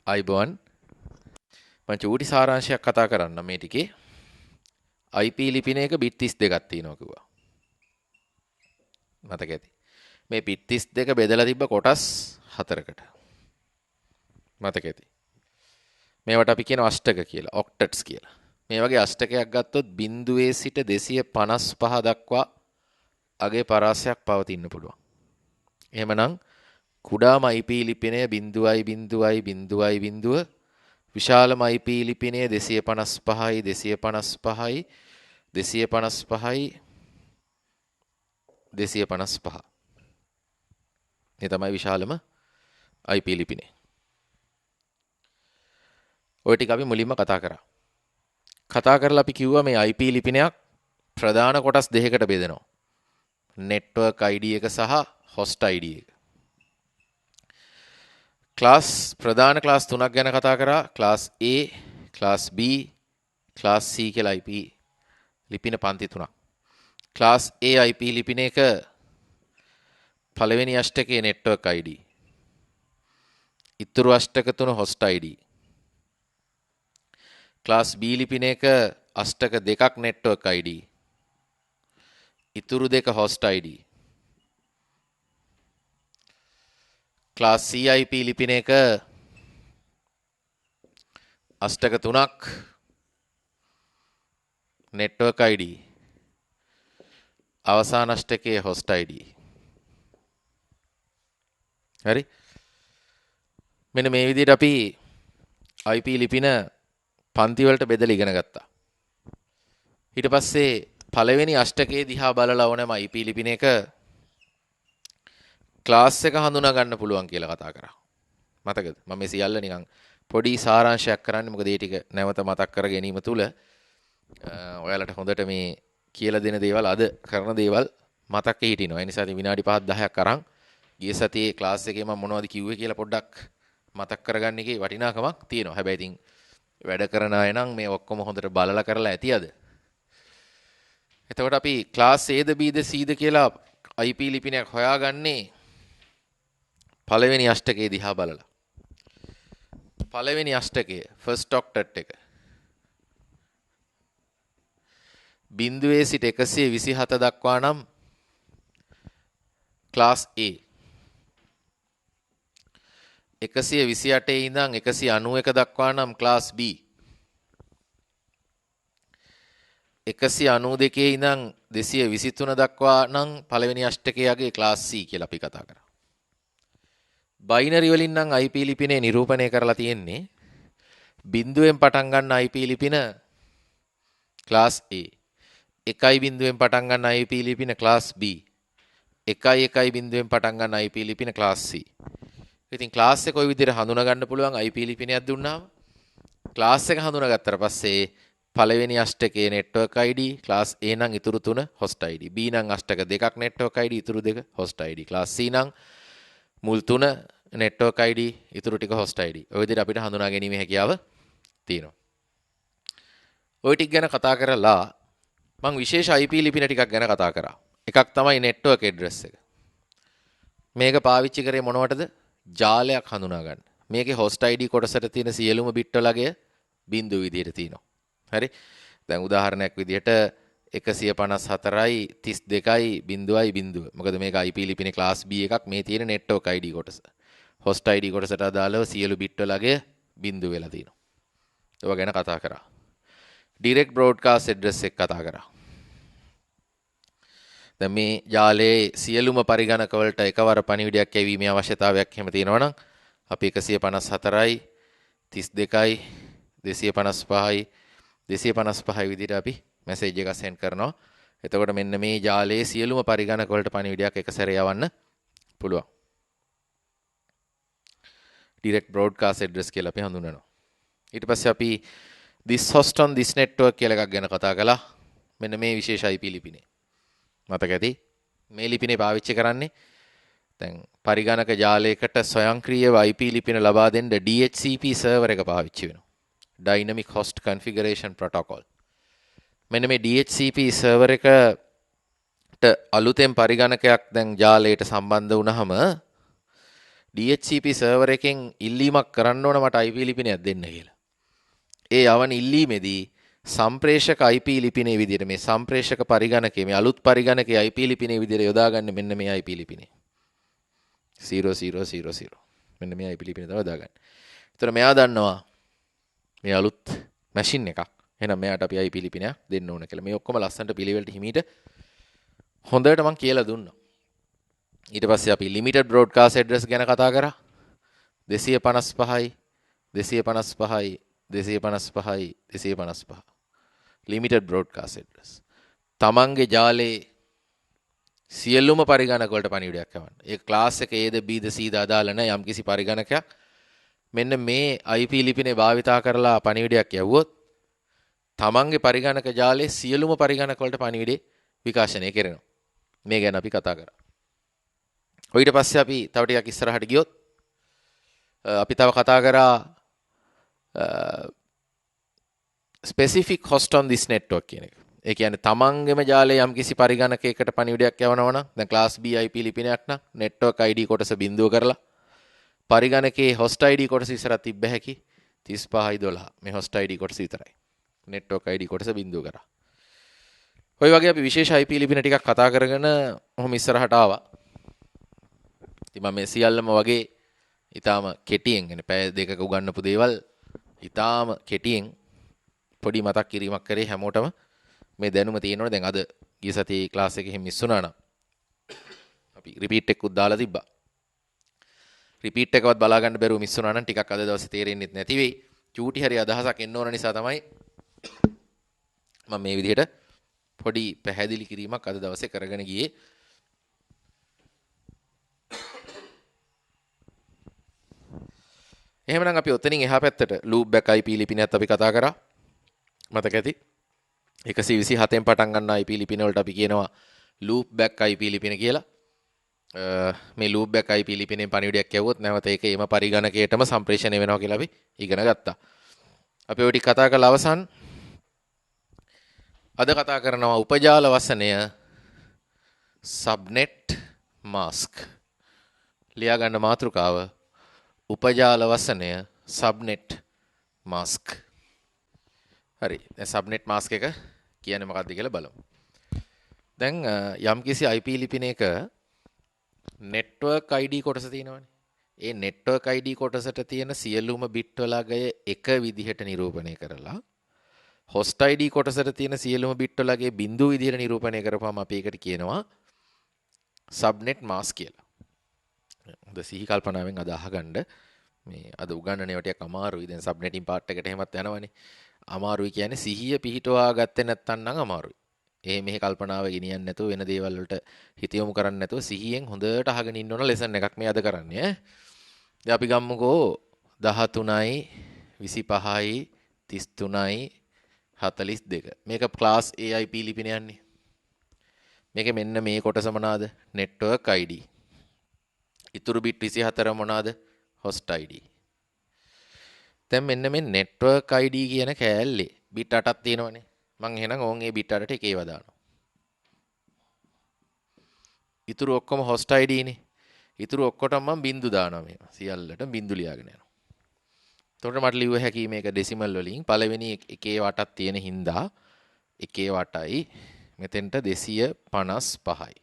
අයිබෝන් මම චූටි සාරාංශයක් කතා කරන්න මේ ටිකේ IP ලිපින එක බිට් 32ක් තියෙනවා කිව්වා. මතක ඇති. මේ බිට් 32 බෙදලා තිබ්බ කොටස් 4කට. මතක ඇති. මේවට අපි කියන අෂ්ටක කියලා, ඔක්ටට්ස් කියලා. මේ වගේ අෂ්ටකයක් ගත්තොත් 0 සිට 255 දක්වා අගේ පරාසයක් පවතින්න පුළුවන්. එහෙමනම් කුඩාම IP ලිපිනය 0.0.0 විශාලම IP ලිපිනය 255යි 255යි 255යි 255. මේ තමයි විශාලම IP ලිපිනේ. ඔය ටික අපි මුලින්ම කතා කරා. කතා කරලා අපි කිව්වා මේ IP ලිපිනයක් ප්‍රධාන කොටස් දෙකකට බෙදෙනවා. network ID එක සහ host ID එක. ප්‍රධාන ක්ලාස් තුනක් ගැන කතා කරා. Class A, class B, class C කියලා IP ලිපින පන්ති තුනක්. ක්ලාස් A IP ලිපින එක පළවෙනි අෂ්ටකයේ network ID. ඉතුරු අෂ්ටක තුන host ID. ක්ලාස් B ලිපින එක අෂ්ටක දෙකක් network ID. ඉතුරු දෙක host ID. Class C IP ලිපින එක අෂ්ටක තුනක් network ID. අවසාන අෂ්ටකයේ host ID. හරි. මෙන්න මේ විදිහට අපි IP ලිපින පන්ති වලට බෙදලා ඉගෙන ගත්තා. ඊට පස්සේ පළවෙනි අෂ්ටකයේ දිහා බලලා ඕනෑම IP ලිපින එක ක්ලාස් එක හඳුනා ගන්න පුළුවන් කියලා කතා කරා. මතකද? මම මේ සියල්ල නිකන් පොඩි සාරාංශයක් කරන්නේ මොකද මේ ටික නැවත මතක් කර ගැනීම තුළ ඔයාලට හොඳට මේ කියලා දෙන දේවල් අද කරන දේවල් මතක හිටිනවා. ඒ නිසා ඉතින් විනාඩි 5-10ක් අරන් ගිය සතියේ ක්ලාස් එකේ මම මොනවද කිව්වේ කියලා පොඩ්ඩක් මතක් කරගන්න එකේ වටිනාකමක් තියෙනවා. හැබැයි ඉතින් වැඩ කරන අය නම් මේ ඔක්කොම හොඳට බලලා කරලා ඇති අද. එතකොට අපි ක්ලාස් Aද Bද Cද කියලා IP ලිපිනයක් හොයාගන්නේ පළවෙනි අෂ්ටකයේ දිහා බලලා. පළවෙනි අෂ්ටකය first octet එක 0 සිට 127 දක්වා නම් ක්ලාස් A. 128 ඉඳන් 191 දක්වා නම් ක්ලාස් B. 192 ඉඳන් 223 දක්වා නම් පළවෙනි අෂ්ටකයගේ ක්ලාස් C කියලා අපි කතා කරා. බයිනරි වලින් නම් IP ලිපිනේ නිරූපණය කරලා තියෙන්නේ බිඳුවෙන් පටන් ගන්න IP ලිපින ක්ලාස් A. 1 බිඳුවෙන් පටන් ගන්න IP ලිපින ක්ලාස් B. 1 බිඳුවෙන් පටන් ගන්න IP ලිපින ක්ලාස් C. ඉතින් ක්ලාස් එක ওই විදිහට හඳුනා ගන්න පුළුවන් IP ලිපිනයක් දුන්නාම ක්ලාස් එක හඳුනාගත්තට පස්සේ පළවෙනි අෂ්ටකයේ network ID ක්ලාස් A නම් ඉතුරු තුන host ID. B නම් අෂ්ටක දෙකක් network ID ඉතුරු දෙක host ID. ක්ලාස් C නම් මුල් තුන network ID ඉතුරු ටික host ID. ඔය විදිහට අපිට හඳුනා ගැනීමේ හැකියාව තියෙනවා. ඔය ටික ගැන කතා කරලා මම විශේෂ IP ලිපින ටිකක් ගැන කතා කරා. එකක් තමයි network address එක. මේක පාවිච්චි කරේ මොනවටද? ජාලයක් හඳුනා ගන්න. මේකේ host ID කොටසට තියෙන සියලුම bit වලගේ බිංදු විදිහට තියෙනවා. හරි. දැන් උදාහරණයක් විදිහට 154යි 32යි 0.0. මොකද මේක IP ලිපිනේ ක්ලාස් B එකක්. මේ තියෙන network ID කොටස. host ID කොටසට අදාළව සියලු bit වලගේ බිංදු වෙලා තියෙනවා. ඒවා ගැන කතා කරා. direct broadcast address එක කතා කරා. දැන් මේ ජාලයේ සියලුම පරිගණක වලට එකවර පණිවිඩයක් යැවීමේ අවශ්‍යතාවයක් එහෙම තියෙනවා නම් අපි 154යි 32යි 255යි 255 විදිහට අපි මැසේජ් එකක් සෙන්ඩ් කරනවා. එතකොට මෙන්න මේ ජාලයේ සියලුම පරිගණක වලට පණිවිඩයක් එක සැරේ යවන්න පුළුවන්. direct broadcast address කියලා අපි හඳුන්වනවා. ඊට පස්සේ අපි this host on this network කියලා එකක් ගැන කතා කළා. මෙන්න මේ විශේෂ IP ලිපිනේ. මතක ඇති මේ ලිපිනේ පාවිච්චි කරන්නේ දැන් පරිගණක ජාලයකට ස්වයංක්‍රීයව IP ලිපින ලබා දෙන්න DHCP සර්වර් එක පාවිච්චි වෙනවා. Dynamic Host Configuration Protocol. මෙන්න මේ DHCP සර්වර් එකට අලුතෙන් පරිගණකයක් දැන් ජාලයට සම්බන්ධ වුණාම DHCP සර්වර් එකෙන් ඉල්ලීමක් කරන්න ඕන මට IP ලිපිනයක් දෙන්න කියලා. ඒ යවන ඉල්ලීමේදී සම්ප්‍රේෂක IP ලිපිනේ විදිහට මේ සම්ප්‍රේෂක පරිගණකයේ මේ අලුත් පරිගණකයේ IP ලිපිනේ විදිහට යොදාගන්න මෙන්න මේ IP ලිපිනේ 0000 මෙන්න මේ IP ලිපිනේ තමයි දාගන්න. ඒතර මෙයා දන්නවා මේ අලුත් මැෂින් එකක්. එහෙනම් මෙයාට අපි IP ලිපිනයක් දෙන්න ඕන කියලා. මේ ඔක්කොම ලස්සනට පිළිවෙලට හිමීට හොඳට මම කියලා දුන්නා. ඊට පස්සේ අපි limited broadcast address ගැන කතා කරා. 255යි 255යි 255යි 255 limited broadcast address. තමන්ගේ ජාලේ සියලුම පරිගණක වලට පණිවිඩයක් යවන්න. ඒක ක්ලාස් එක Aද Bද Cද අදාළ නැ යම්කිසි පරිගණකයක් මෙන්න මේ IP ලිපිනේ භාවිතා කරලා පණිවිඩයක් යවුවොත් තමන්ගේ පරිගණක ජාලේ සියලුම පරිගණක වලට පණිවිඩේ විකාශනය කරනවා. මේ ගැන අපි කතා කරා. ඊට පස්සේ අපි තව ටිකක් ඉස්සරහට ගියොත් අපි තව කතා කරා specific host on this network කියන එක. ඒ කියන්නේ තමන්ගේම ජාලේ යම්කිසි පරිගණකයකට පණිවිඩයක් යවනවා නම් දැන් class B IP ලිපිනයක් නම් network ID කොටස බිඳුව කරලා පරිගණකයේ host ID කොටස ඉස්සරහ තිබ්බ හැකි 3512 මේ host ID කොටස විතරයි. network ID කොටස බිඳුව කරා. ඔය වගේ අපි විශේෂ IP ලිපින ටිකක් කතා කරගෙන ඔහොම ඉස්සරහට ආවා. ඉතින් මම මේ සියල්ලම වගේ ඊටාම කෙටියෙන් يعني පැය දෙකක උගන්වපු දේවල් ඊටාම කෙටියෙන් පොඩි මතක් කිරීමක් කරේ හැමෝටම මේ දැනුම තියෙනවනේ. දැන් අද ගිය සතියේ ක්ලාස් එකේ මිස් වුණා නම් අපි රිපීට් එකකුත් දාලා තිබ්බා. රිපීට් එකවත් බලා ගන්න බැරුව මිස් වුණා නම් ටිකක් අද දවසේ තේරෙන්නේ නැති වෙයි. චූටි හරි අදහසක් එන්න ඕන නිසා තමයි මම මේ විදිහට පොඩි පැහැදිලි කිරීමක් අද දවසේ කරගෙන ගියේ. එහෙමනම් අපි ඔතනින් එහා පැත්තට loop back IP ලිපිනයත් අපි කතා කරා. මතක ඇති 127න් පටන් ගන්න IP ලිපින වලට අපි කියනවා loop back IP ලිපින කියලා. මේ loop back IP ලිපිනේ පණිවිඩයක් යවුවොත් නැවත ඒක එම පරිගණකයටම සම්ප්‍රේෂණය වෙනවා කියලා අපි ඉගෙන ගත්තා. අපි ඔය ටික කතා කරලා අවසන් අද කතා කරනවා උපජාල වසනය subnet mask. ලියා ගන්න මාතෘකාව උපජාල වසනය subnet mask. හරි. දැන් subnet mask එක කියන්නේ මොකක්ද කියලා බලමු. දැන් යම්කිසි IP ලිපිනයක network ID කොටස තියෙනවනේ. ඒ network ID කොටසට තියෙන සියලුම bit වලගය එක විදිහට නිරූපණය කරලා host ID කොටසට තියෙන සියලුම bit වලගේ බිඳුව විදිහට නිරූපණය කරපුවාම අපි ඒකට කියනවා subnet mask කියලා. හොඳ සිහි කල්පනාවෙන් අද අහගන්න මේ අද උගන්නන ඒවා ටිකක් අමාරුයි. දැන් subnetting part එකට එහෙමත් යනවනේ. අමාරුයි කියන්නේ සිහිය පිහිටවා ගත්තේ නැත්නම් නම් අමාරුයි. මෙහි කල්පනාව ගෙනියන්න නැතුව වෙන දේවල් වලට හිත යොමු කරන්නේ නැතුව සිහියෙන් හොඳට අහගෙන ඉන්න ඕන ලෙසන් එකක් මේ අද කරන්නේ ඈ. දැන් අපි ගමුකෝ 13යි 25යි 33යි 42. මේක class A IP ලිපින යන්නේ. මේක මෙන්න මේ කොටස මොනවාද? network ID. ඉතුරු bit 24 මොනවාද? host ID. දැන් මෙන්න මේ network ID කියන කෑල්ලේ bit 8ක් තියෙනවනේ. මං එහෙනම් ඕන් ඒ bit 8ට එක ඒවා දානවා. ඉතුරු ඔක්කොම host ID නේ. ඉතුරු ඔක්කොටම මම බින්දු දානවා මේවා. සියල්ලට බින්දු ලියාගෙන යනවා. එතකොට මට ලියුව හැකි මේක ඩෙසිමල් වලින් පළවෙනි එකේ 8ක් තියෙන හින්දා එකේ 8යි මෙතෙන්ට 255යි.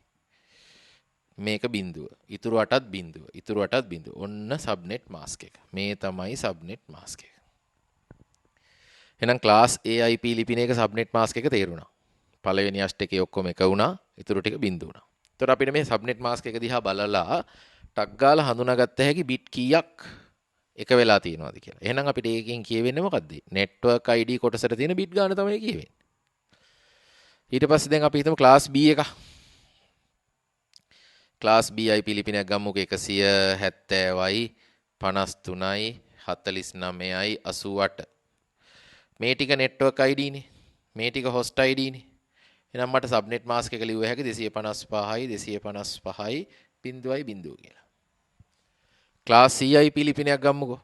මේක බින්දුව. ඉතුරු 8ත් බින්දුව. ඉතුරු 8ත් බින්දුව. ඔන්න subnet mask එක. මේ තමයි subnet mask එක. එහෙනම් class A IP ලිපිනයක subnet mask එක තේරුණා. පළවෙනි අෂ්ටකයේ ඔක්කොම එක වුණා. ඉතුරු ටික බින්දු වුණා. එතකොට අපිට මේ subnet mask එක දිහා බලලා ටක් ගාලා හඳුනාගත්ත හැකි bit කීයක් එක වෙලා තියෙනවද කියලා. එහෙනම් අපිට ඒකෙන් කියවෙන්නේ මොකද්ද? network ID කොටසට තියෙන bit ගාන තමයි කියවෙන්නේ. ඊට පස්සේ දැන් අපි හිතමු class B එක. class B IP ලිපිනයක් ගමුකෝ 170යි 53යි 49යි 88. මේ ටික network ID නේ. මේ ටික host ID නේ. එහෙනම් මට subnet mask එක ලියුව හැකි 255යි 255යි බිඳුවයි බිඳුව කියලා. class C IP ලිපිනයක් ගමුකෝ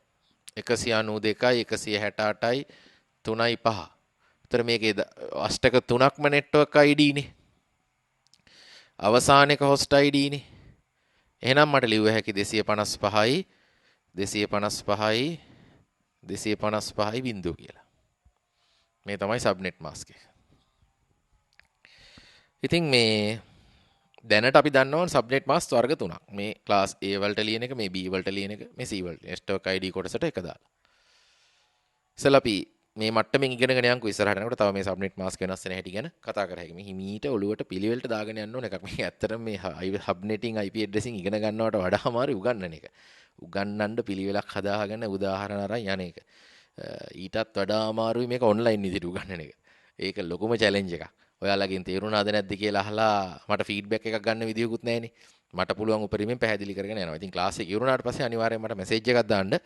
192යි 168යි 3යි 5. උතර මේකේ අෂ්ටක 3ක්ම network ID නේ. අවසාන එක host ID නේ. එහෙනම් මට ලියුව හැකි 255යි 255යි 255යි බිංදුව කියලා. මේ තමයි සබ්නෙට් මාස්ක් එක. ඉතින් මේ දැනට අපි දන්නවා සබ්නෙට් මාස්ක් වර්ග තුනක්. මේ ක්ලාස් A වලට ලියන එක, මේ B වලට ලියන එක, මේ C වලට. network ID කොටසට එක දාලා. ඉතින් අපි මේ මට්ටමින් ඉගෙනගෙන යන්කෝ ඉස්සරහට යනකොට තව මේ සබ්නෙට් මාස්ක් වෙනස් වෙන හැටි ගැන කතා කර හැකියි. මේ හිමීට ඔළුවට පිළිවෙලට දාගෙන යන්න ඕන එකක්. මේ ඇත්තටම මේ හබ් නෙටින් IP ඇඩ්‍රෙසින් ඉගෙන ගන්නවට වඩා අමාරු උගන්නන එක. උගන්නන්න පිළිවෙලක් හදාගෙන උදාහරණ අරන් යන එක. ඊටත් වඩා අමාරුයි මේක ඔන්ලයින් විදිහට උගන්නන එක. ඒක ලොකුම චැලෙන්ජ් එකක්. ඔයාලගෙන් තේරුණාද නැද්ද කියලා අහලා මට ෆීඩ්බැක් එකක් ගන්න විදියකුත් නැහැනේ. මට පුළුවන් උපරිමයෙන් පැහැදිලි කරගෙන යනවා. ඉතින් ක්ලාස් එක ඉවරුණාට පස්සේ අනිවාර්යයෙන් මට මැසේජ් එකක් දාන්න.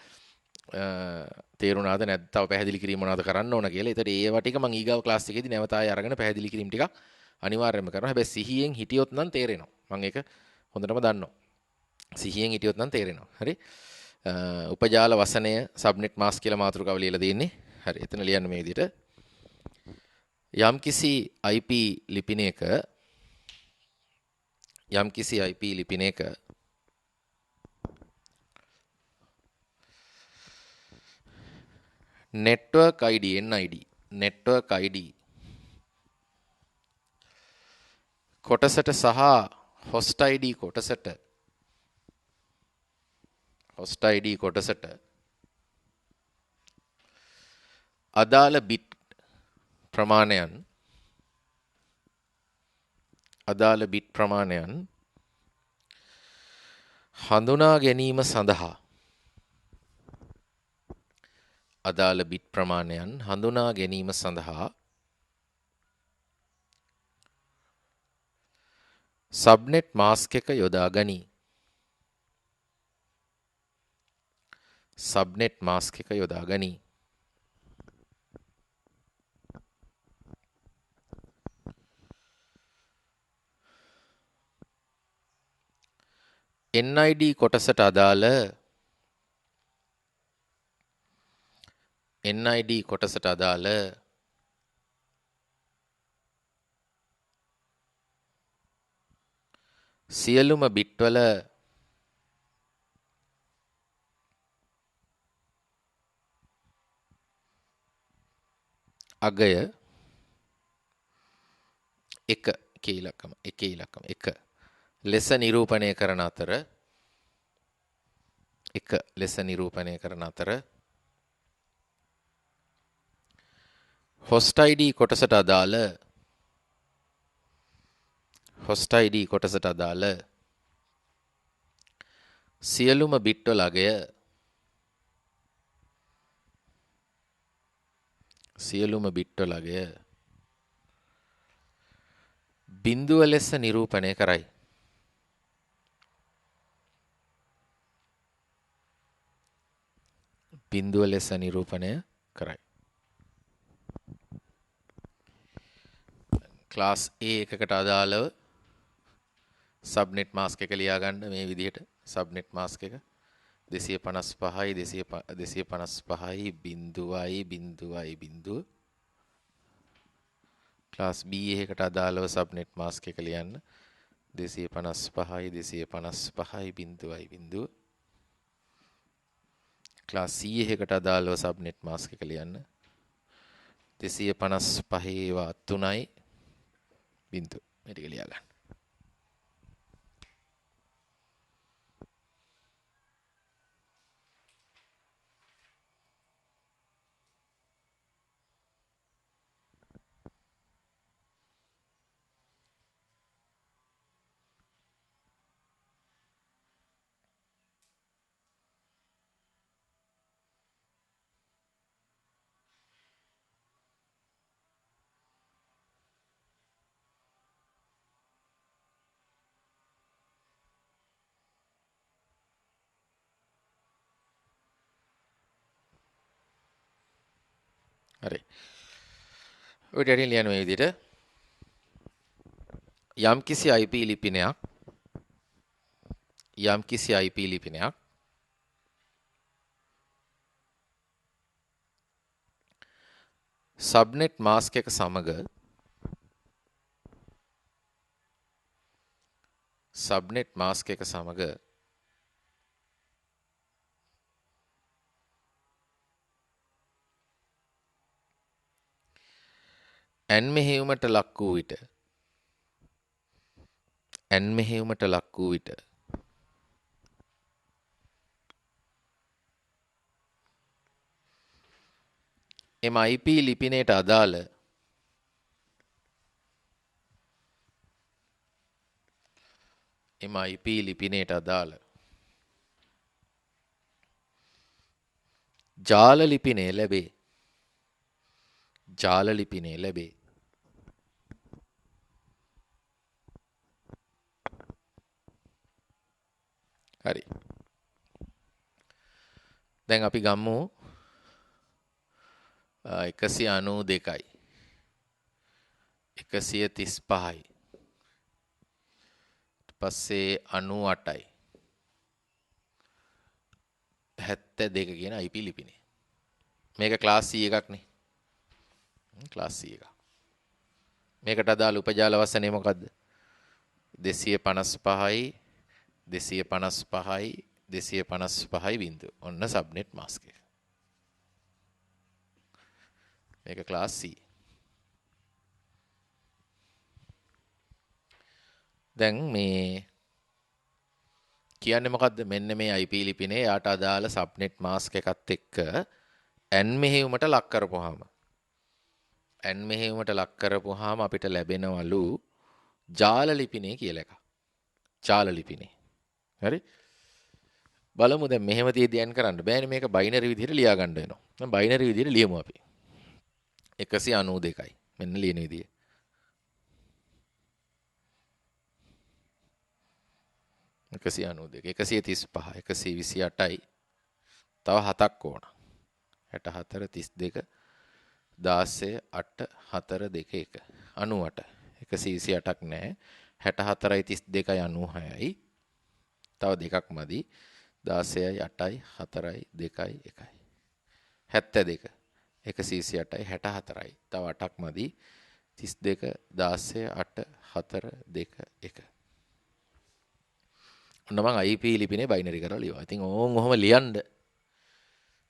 තේරුණාද නැද්ද තව පැහැදිලි කිරීම මොනවද කරන්න ඕන කියලා. ඒතර ඒවා ටික මම ඊගාව ක්ලාස් එකේදී නැවත ආයෙ අරගෙන පැහැදිලි කිරීම ටිකක් අනිවාර්යයෙන්ම කරනවා. හැබැයි සිහියෙන් හිටියොත් නම් තේරෙනවා. මම ඒක හොඳටම දන්නවා. සිහියෙන් හිටියොත් නම් තේරෙනවා. හරි. උපජාල වසනය සබ්නෙට් මාස්ක් කියලා මාතෘකාව ලියලා දෙන්නේ. හරි. එතන ලියන්න මේ විදිහට. යම්කිසි IP ලිපිනයක network ID network ID කොටසට සහ host ID කොටසට අදාළ bit ප්‍රමාණයන් හඳුනා ගැනීම සඳහා සබ්නෙට් මාස්ක් එක යොදා ගනී. NID කොටසට අදාළ සියලුම බිට්වල අගය 1 ලෙස නිරූපණය කරන අතර host ID කොටසට අදාළ සියලුම බිට්වල අගය බිංදුව ලෙස නිරූපණය කරයි. ක්ලාස් A එකකට අදාළව සබ්නෙට් මාස්ක් එක ලියා ගන්න මේ විදිහට සබ්නෙට් මාස්ක් එක 255යි බිංදුව ක්ලාස් B එකකට අදාළව සබ්නෙට් මාස්ක් එක ලියන්න 255යි බිංදුව ක්ලාස් C එකකට අදාළව සබ්නෙට් මාස්ක් එක ලියන්න 255 බිංදුව මේ ටික ලියා ගන්න. හරි. ඔය ඩේටින් ලියන මේ විදිහට යම්කිසි IP ලිපිනයක් සබ්නෙට් මාස්ක් එක සමග සබ්නෙට් මාස්ක් එක සමග n මෙහෙයුමට ලක් වූ විට n මෙහෙයුමට ලක් වූ විට එම IP ලිපිනයට අදාළ IP ලිපිනයට අදාළ ජාල ලිපිනය ලැබේ. ජාල ලිපිනය ලැබේ. හරි. දැන් අපි ගමු 192යි 135යි පස්සේ 98යි 72 කියන IP ලිපිනේ. මේක ක්ලාස් C එකක් නේ. ක්ලාස් C එක. මේකට අදාළ උපජාල වසනේ මොකද්ද? 255යි 255යි 255යි බිංදුව. ඔන්න සබ්නෙට් මාස්ක් එක. මේක ක්ලාස් C. දැන් මේ කියන්නේ මොකද්ද? මෙන්න මේ IP ලිපිනේ යාට අදාළ සබ්නෙට් මාස්ක් එකත් එක්ක n මෙහෙයුමට ලක් කරපුවාම n මෙහෙයුමට ලක් කරපුවාම අපිට ලැබෙනවලු ජාල ලිපිනේ කියලා එකක්. ජාල ලිපිනේ. හරි? බලමු දැන් මෙහෙම තියදී n කරන්න බෑනේ මේක බයිනරි විදිහට ලියා ගන්න වෙනවා. දැන් බයිනරි විදිහට ලියමු අපි. 192යි. මෙන්න ලියන විදිය. 192 135 128යි තව 7ක් ඕන 64 32 16 8 4 2 1 98 128ක් නැහැ 64යි 32යි 96යි තව දෙකක් මදි 16යි 8යි 4යි 2යි 1යි 72 128යි 64යි තව 8ක් මදි 32 16 8 4 2 1 ඔන්න මම IP ලිපිනේ බයිනරි කරලා ලියුවා. ඉතින් ඕන් ඔහොම ලියන්න.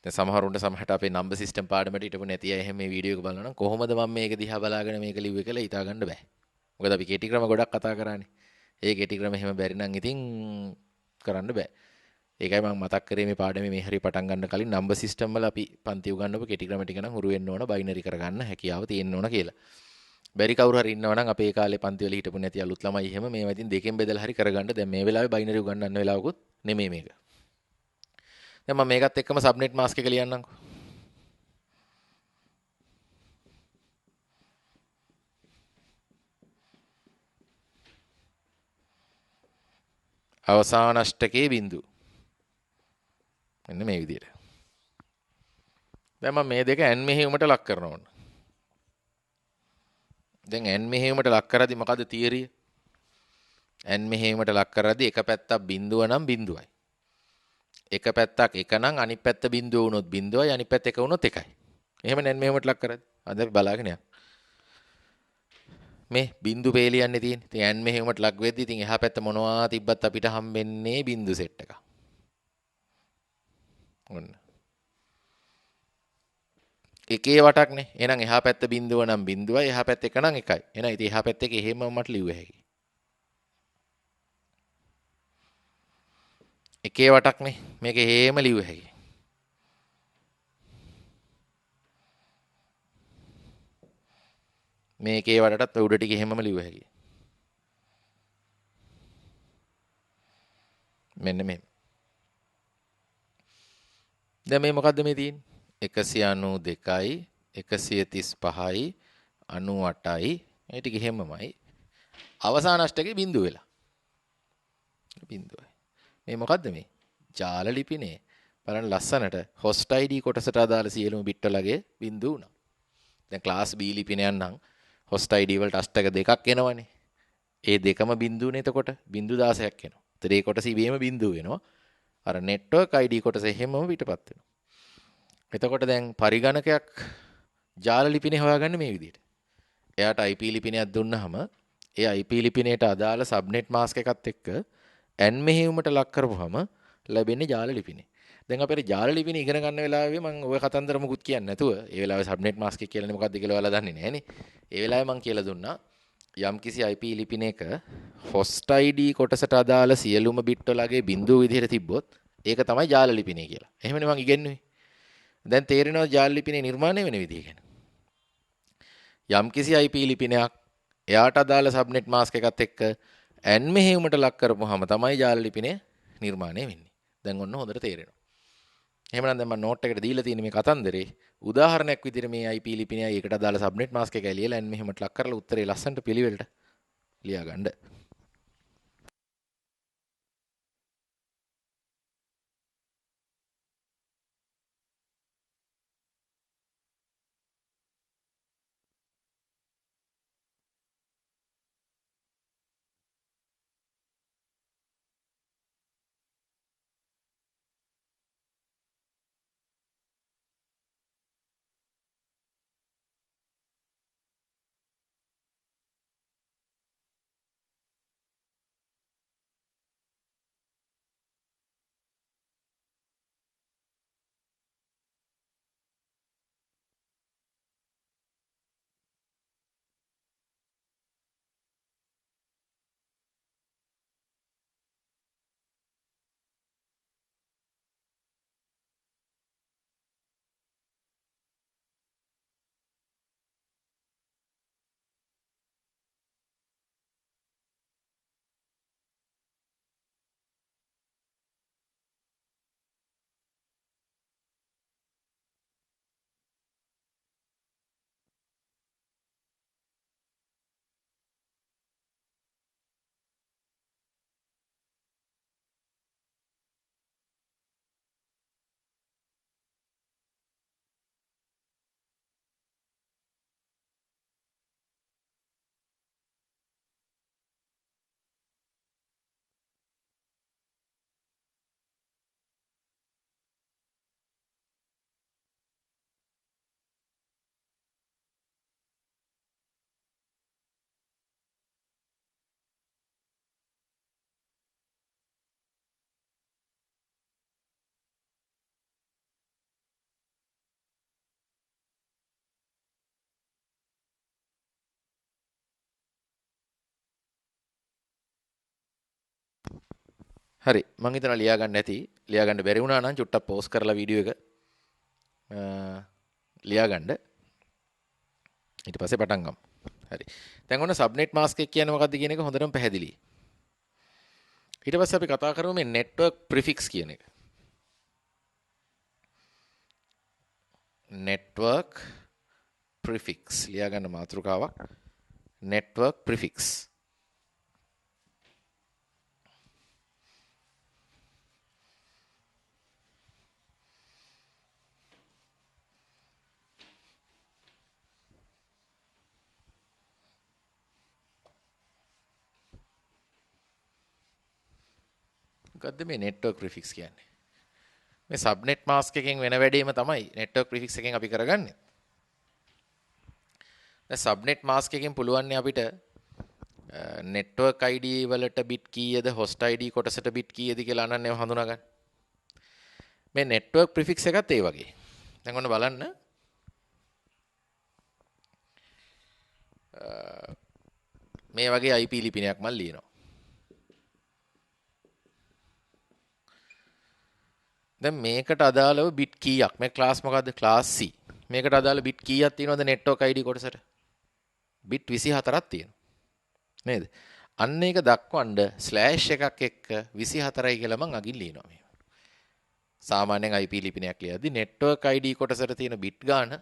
දැන් සමහරුන්ට සමහරට අපේ නම්බර් සිස්ටම් පාඩමට හිටපු නැති අය එහෙම මේ වීඩියෝ එක බලනවා නම් කොහොමද මම මේක දිහා බලාගෙන මේක ලිව්වේ කියලා හිතා ගන්න බෑ. මොකද අපි කෙටි ක්‍රම ගොඩක් කතා කරානේ. ඒ කෙටි ක්‍රම එහෙම බැරි නම් ඉතින් කරන්න බෑ. ඒකයි මම මතක් කරේ මේ පාඩමේ මේ හරිය පටන් ගන්න කලින් නම්බර් සිස්ටම් වල අපි පන්ති උගන්වපු කෙටි ක්‍රම ටික නම් හුරු වෙන්න ඕන බයිනරි කරගන්න හැකියාව තියෙන්න ඕන කියලා. බැරි කවුරු හරි ඉන්නවා නම් අපේ කාලේ පන්ති වල හිටපු නැති අලුත් ළමයි එහෙම මේවා ඉතින් දෙකෙන් බෙදලා හරි කරගන්න. දැන් මේ වෙලාවේ බයිනරි උගන්වන්න වෙලාවකුත් නෙමෙයි මේක. දැන් මම මේකත් එක්කම සබ්නෙට් මාස්ක් එක ලියන්නම්කෝ. අවසාන අෂ්ටකයේ බිංදුව. මෙන්න මේ විදිහට. දැන් මම මේ දෙක n මෙහෙයුමට ලක් කරනවා ඕන. දැන් n මෙහෙයුමට ලක් කරද්දි මොකද්ද තියරිය? n මෙහෙයුමට ලක් කරද්දි එක පැත්තක් බිංදුව නම් බිංදුවයි. එක පැත්තක් එක නම් අනිත් පැත්ත බිංදුව වුණොත් බිංදුවයි අනිත් පැත්ත එක වුණොත් එකයි. එහෙම n මෙහෙයුමට ලක් කරද්දි. අද අපි බලාගෙන යමු. මේ බිංදු පේලියන්නේ තියෙන්නේ. ඉතින් n මෙහෙයුමට ලක් වෙද්දි ඉතින් එහා පැත්ත මොනවා තිබ්බත් අපිට හම්බෙන්නේ බිංදු සෙට් එකක්. ඔන්න. එකේ වටක්නේ. එහෙනම් එහා පැත්ත බිංදුව නම් බිංදුවයි එහා පැත්ත එක නම් එකයි. එහෙනම් ඉතින් එහා පැත්ත එක එහෙම මට ලිව්ව හැකියි. එකේ වටක්නේ. මේක එහෙම ලිව්ව හැකියි. මේකේ වටටත් උඩ ටික එහෙමම ලිව්ව හැකියි. මෙන්න මෙහෙම. දැන් මේ මොකද්ද මේ තියෙන්නේ? 192යි 135යි 98යි මේ ටික එහෙමමයි. අවසාන අෂ්ටකේ බිංදුව වෙලා. බිංදුවයි. මේ මොකද්ද මේ? ජාල ලිපිනේ. බලන්න ලස්සනට host ID කොටසට අදාළ සියලුම බිට් වලගේ බිංදුව උනා. දැන් ක්ලාස් B ලිපිනයක් නම් host ID වලට අෂ්ටක දෙකක් එනවනේ. ඒ දෙකම බිංදුවනේ එතකොට බිංදු 16ක් එනවා. ඒතර ඒ කොටස ඉබේම බිංදුව වෙනවා. අර network ID කොටස එහෙමම පිටපත් වෙනවා. එතකොට දැන් පරිගණකයක් ජාල ලිපිනේ හොයාගන්න මේ විදිහට. එයාට IP ලිපිනයක් දුන්නාම ඒ IP ලිපිනයට අදාළ සබ්නෙට් මාස්ක් එකත් එක්ක n මෙහෙයුමට ලක් කරපුවම ලැබෙන්නේ ජාල ලිපිනේ. දැන් අපේ ජාල ලිපිනේ ඉගෙන ගන්න වෙලාවේ මම ওই කතන්දර මුකුත් කියන්නේ නැතුව ඒ වෙලාවේ සබ්නෙට් මාස්ක් එක කියලානේ මොකක්ද කියලා ඔයාලා දන්නේ නැහනේ. ඒ වෙලාවේ මම කියලා දුන්නා යම්කිසි IP ලිපිනයක host ID කොටසට අදාළ සියලුම බිට් වලගේ බිඳුව විදිහට තිබ්බොත් ඒක තමයි ජාල ලිපිනේ කියලා. එහෙමනේ මම ඉගෙනුවේ. දැන් තේරෙනවා ජාල ලිපිනේ නිර්මාණය වෙන විදිහ ගැන. යම්කිසි IP ලිපිනයක් එයාට අදාළ සබ්නෙට් මාස්ක් එකත් එක්ක n මෙහෙයුමට ලක් කරපුවාම තමයි ජාල ලිපිනේ නිර්මාණය වෙන්නේ. දැන් ඔන්න හොඳට තේරෙනවා. එහෙමනම් දැන් මම නෝට් එකට දීලා තියෙන මේ කතන්දරේ උදාහරණයක් විදිහට මේ IP ලිපිනයයි ඒකට අදාළ සබ්නෙට් මාස්ක් එකයි ලියලා n මෙහෙයුමට ලක් කරලා උත්තරේ ලස්සනට පිළිවෙලට ලියා ගන්න. හරි මම හිතනවා ලියා ගන්න ඇති. ලියා ගන්න බැරි වුණා නම් චුට්ටක් පෝස් කරලා වීඩියෝ එක ලියා ගන්න. ඊට පස්සේ පටන් ගමු. හරි. දැන් ඔන්න සබ්නෙට් මාස්ක් එක කියන්නේ මොකක්ද කියන එක හොඳටම පැහැදිලියි. ඊට පස්සේ අපි කතා කරමු මේ network prefix කියන එක. network prefix ලියා ගන්න මාතෘකාවක්. network prefix. මොකද්ද මේ network prefix කියන්නේ? මේ subnet mask එකෙන් වෙන වැඩේම තමයි network prefix එකෙන් අපි කරගන්නේ. දැන් subnet mask එකෙන් පුළුවන් අපිට network ID වලට bit කීයද host ID කොටසට bit කීයද කියලා අනන්‍යව හඳුනා ගන්න. මේ network prefix එකත් ඒ වගේ. දැන් ඔන්න බලන්න. මේ වගේ IP ලිපිනයක් මම ලියනවා. දැන් මේකට අදාළව බිට් කීයක් මේ ක්ලාස් මොකද්ද ක්ලාස් C මේකට අදාළ බිට් කීයක් තියෙනවද network ID කොටසට බිට් 24ක් තියෙනවා නේද අන්න ඒක දක්වන්න ස්ලෑෂ් එකක් එක්ක 24යි කියලා මම අගින් ලියනවා මේ සාමාන්‍යයෙන් IP ලිපිනයක් ලියද්දි network ID කොටසට තියෙන බිට් ගාන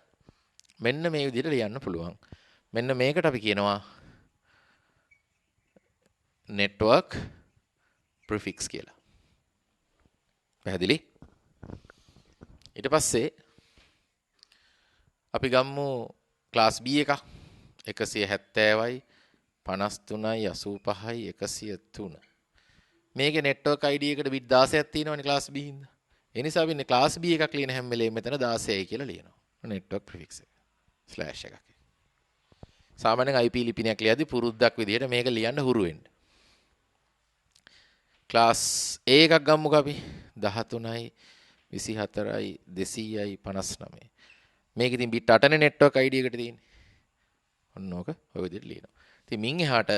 මෙන්න මේ විදිහට ලියන්න පුළුවන් මෙන්න මේකට අපි කියනවා network prefix කියලා පැහැදිලි ඊට පස්සේ අපි ගම්මු ක්ලාස් B එක 170යි 53යි 85යි 103 මේකේ network ID එකට bit 16ක් තියෙනවනේ ක්ලාස් B හින්දා ඒ නිසා අපි ක්ලාස් B එකක් ලියන හැම වෙලේම මෙතන 16යි කියලා ලියනවා network prefix එක ස්ලෑෂ් එකක් සාමාන්‍යයෙන් IP ලිපිනයක් ලියද්දි පුරුද්දක් විදිහට මේක ලියන්න හුරු වෙන්න. ක්ලාස් A එකක් ගමුකෝ අපි 13යි 24යි 200යි 59. මේක ඉතින් බිට් 8නේ නෙට්වර්ක් ID එකට තියෙන්නේ. ඔන්න ඕක ඔය විදිහට ලියනවා. ඉතින් මින් එහාට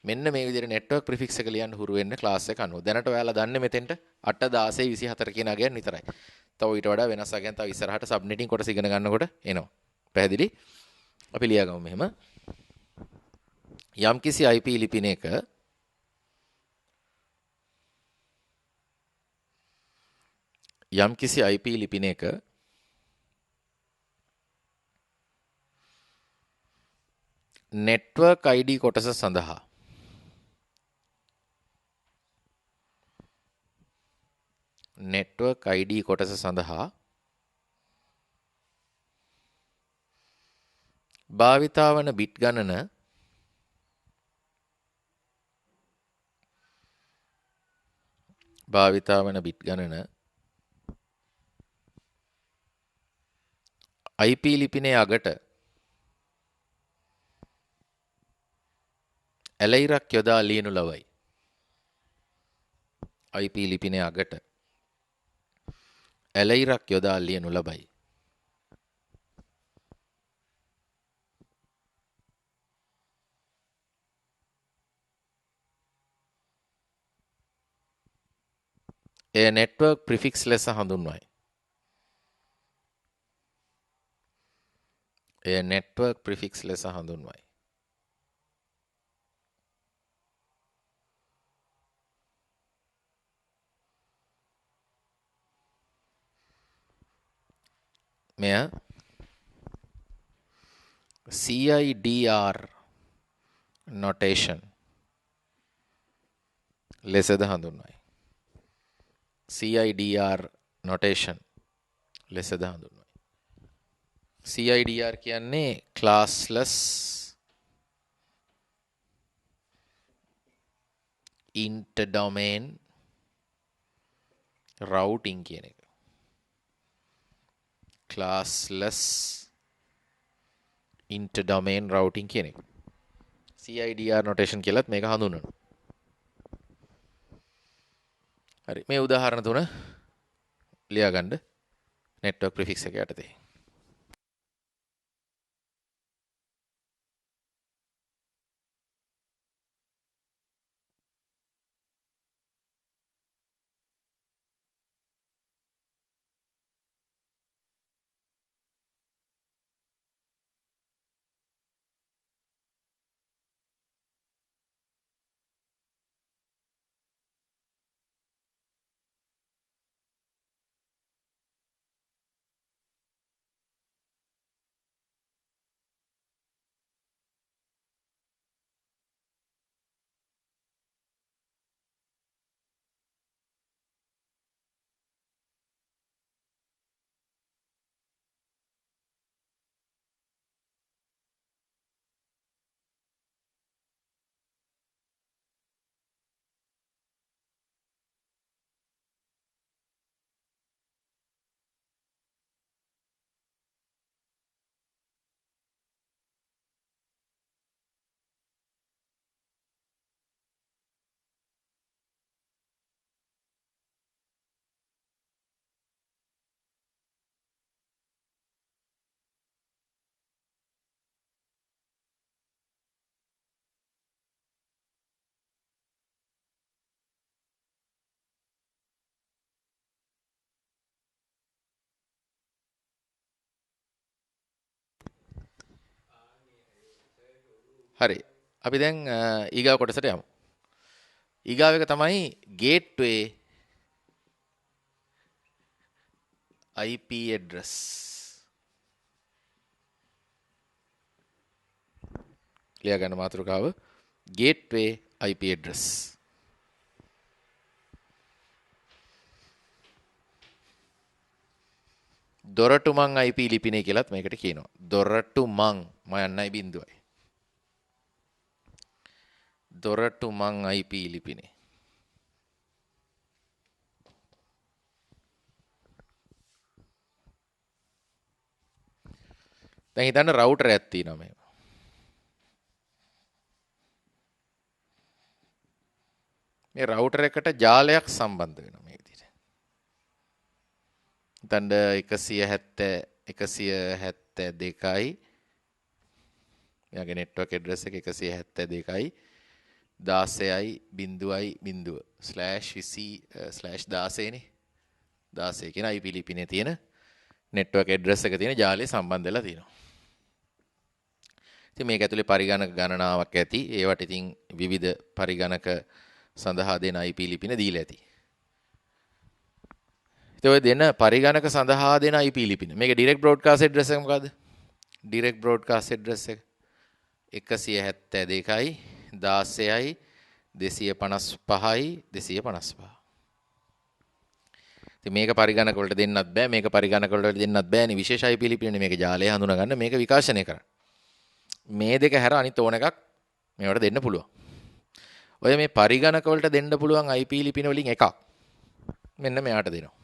මෙන්න මේ විදිහට නෙට්වර්ක් ප්‍රිෆික්ස් එක ලියන්න හුරු වෙන්න ක්ලාස් එක අනුව. දැනට ඔයාලා දන්නේ මෙතෙන්ට 8 16 24 කියන අගයන් විතරයි. තව ඊට වඩා වෙනස් අගයන් තව ඉස්සරහට සබ්නෙටින් කොටස ඉගෙන ගන්නකොට එනවා. පැහැදිලි? අපි ලියාගමු මෙහෙම. යම්කිසි IP ලිපිනයක IP ලිපිනයක network ID කොටස සඳහා network ID කොටස සඳහා භාවිතා වන බිට් ගණන IP ලිපිනයේ අගට ඇලයිරක් යොදා ලියනු ලබයි. IP ලිපිනයේ අගට ඇලයිරක් යොදා ලියනු ලබයි. එය network prefix ලෙස හඳුන්වයි. මෙය CIDR notation ලෙසද හඳුන්වයි. CIDR notation ලෙසද හඳුන්වයි. CIDR කියන්නේ classless interdomain routing කියන එක. classless interdomain routing කියන එක. CIDR notation කියලත් මේක හඳුන්වනවා. හරි මේ උදාහරණ තුන ලියා ගන්න network prefix එක යටතේ. හරි අපි දැන් ඊගාව කොටසට යමු. ඊගාව එක තමයි gateway IP address. ලියා ගන්න මාතෘකාව gateway IP address. දොරටු මං IP ලිපිනේ කියලාත් මේකට කියනවා. දොරටු මං මයන්නයි බිඳුවයි. දොරටු මං IP ලිපිනේ. දැන් හිතන්න රවුටර් එකක් තියෙනවා මෙහෙම. මේ රවුටර් එකට ජාලයක් සම්බන්ධ වෙනවා මේ විදිහට. හිතන්න 172යි මෙයාගේ නෙට්වර්ක් ඇඩ්‍රස් එක 172යි 16යි 0.0 /20/16 නේ 16 කියන IP ලිපිනේ තියෙන නෙට්වර්ක් ඇඩ්‍රස් එක තියෙන ජාලය සම්බන්ධ වෙලා තියෙනවා. ඉතින් මේක ඇතුලේ පරිගණක ගණනාවක් ඇති. ඒවට ඉතින් විවිධ පරිගණක සඳහා දෙන IP ලිපින දීලා ඇති. ඉතින් ඔය දෙන පරිගණක සඳහා දෙන IP ලිපින. මේක ඩිරෙක්ට් බ්‍රෝඩ්කාස්ට් ඇඩ්‍රස් එක මොකද්ද? ඩිරෙක්ට් බ්‍රෝඩ්කාස්ට් ඇඩ්‍රස් එක 172යි 16යි 255යි 255. ඉතින් මේක පරිගණක වලට දෙන්නත් බෑ. මේක පරිගණක වලට දෙන්නත් බෑනේ. විශේෂ IP ලිපිනේ මේක ජාලය හඳුනා ගන්න මේක විකාශනය කරන්න. මේ දෙක හැර අනිත් ඕන එකක් මේවට දෙන්න පුළුවන්. ඔය මේ පරිගණක වලට දෙන්න පුළුවන් IP ලිපින වලින් එකක් මෙන්න මෙයාට දෙනවා.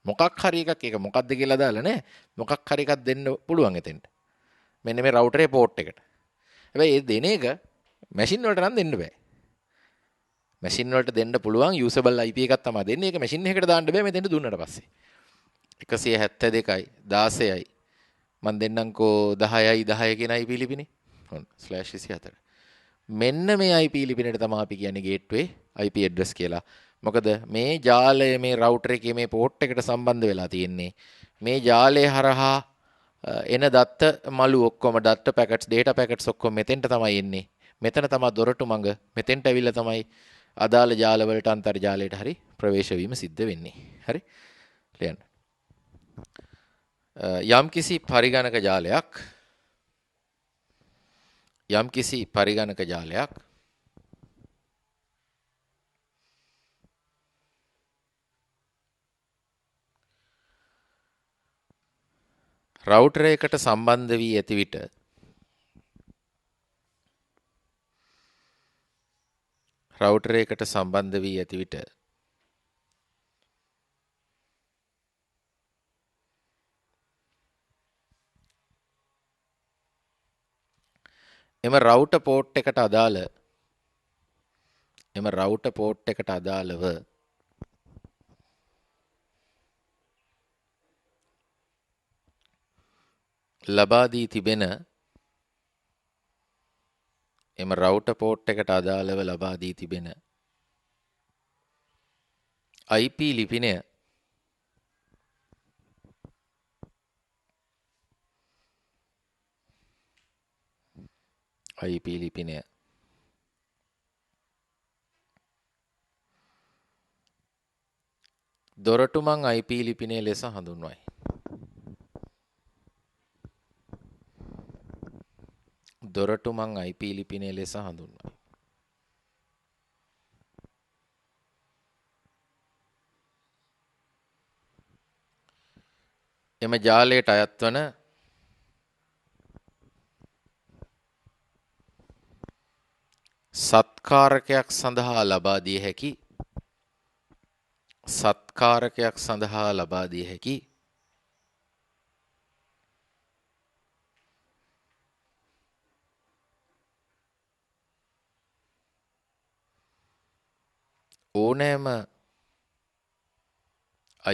මොකක් හරි එකක් ඒක මොකක්ද කියලා දාලා නෑ. මොකක් හරි එකක් දෙන්න පුළුවන් එතෙන්ට. මෙන්න මේ රවුටරේ පෝට් එකට. හැබැයි ඒ දෙන එක මැෂින් වලට නම් දෙන්න බෑ. මැෂින් වලට දෙන්න පුළුවන් යූසබල් IP එකක් තමයි දෙන්නේ. ඒක මැෂින් එකකට දාන්න බෑ මෙතෙන්ට දුන්නට පස්සේ. 172යි 16යි මම දෙන්නම්කෝ 10යි 10 කියන IP ලිපිනේ. ඔන්න /24. මෙන්න මේ IP ලිපිනට තමයි අපි කියන්නේ ගේට්වේ IP ඇඩ්‍රස් කියලා. මොකද මේ ජාලය මේ රවුටර් එකේ මේ පෝට් එකට සම්බන්ධ වෙලා තියෙන්නේ. මේ ජාලය හරහා එන දත්ත මලු ඔක්කොම දත්ත පැකට්ස් data පැකට්ස් ඔක්කොම මෙතෙන්ට තමයි එන්නේ. මෙතන තමයි දොරටු මඟ. මෙතෙන්ට ඇවිල්ලා තමයි අදාළ ජාල වලට අන්තර්ජාලයට හරි ප්‍රවේශ වීම සිද්ධ වෙන්නේ. හරි? ලියන්න. යම්කිසි පරිගණක ජාලයක් රවුටර් එකකට සම්බන්ධ වී ඇති විට එම රවුටර් පෝට් එකට අදාළව ලබා දී තිබෙන IP ලිපිනය දොරටුමං IP ලිපිනය ලෙස හඳුන්වයි. එම ජාලයට අයත් වන සත්කාරකයක් සඳහා ලබා දිය හැකි ඕනෑම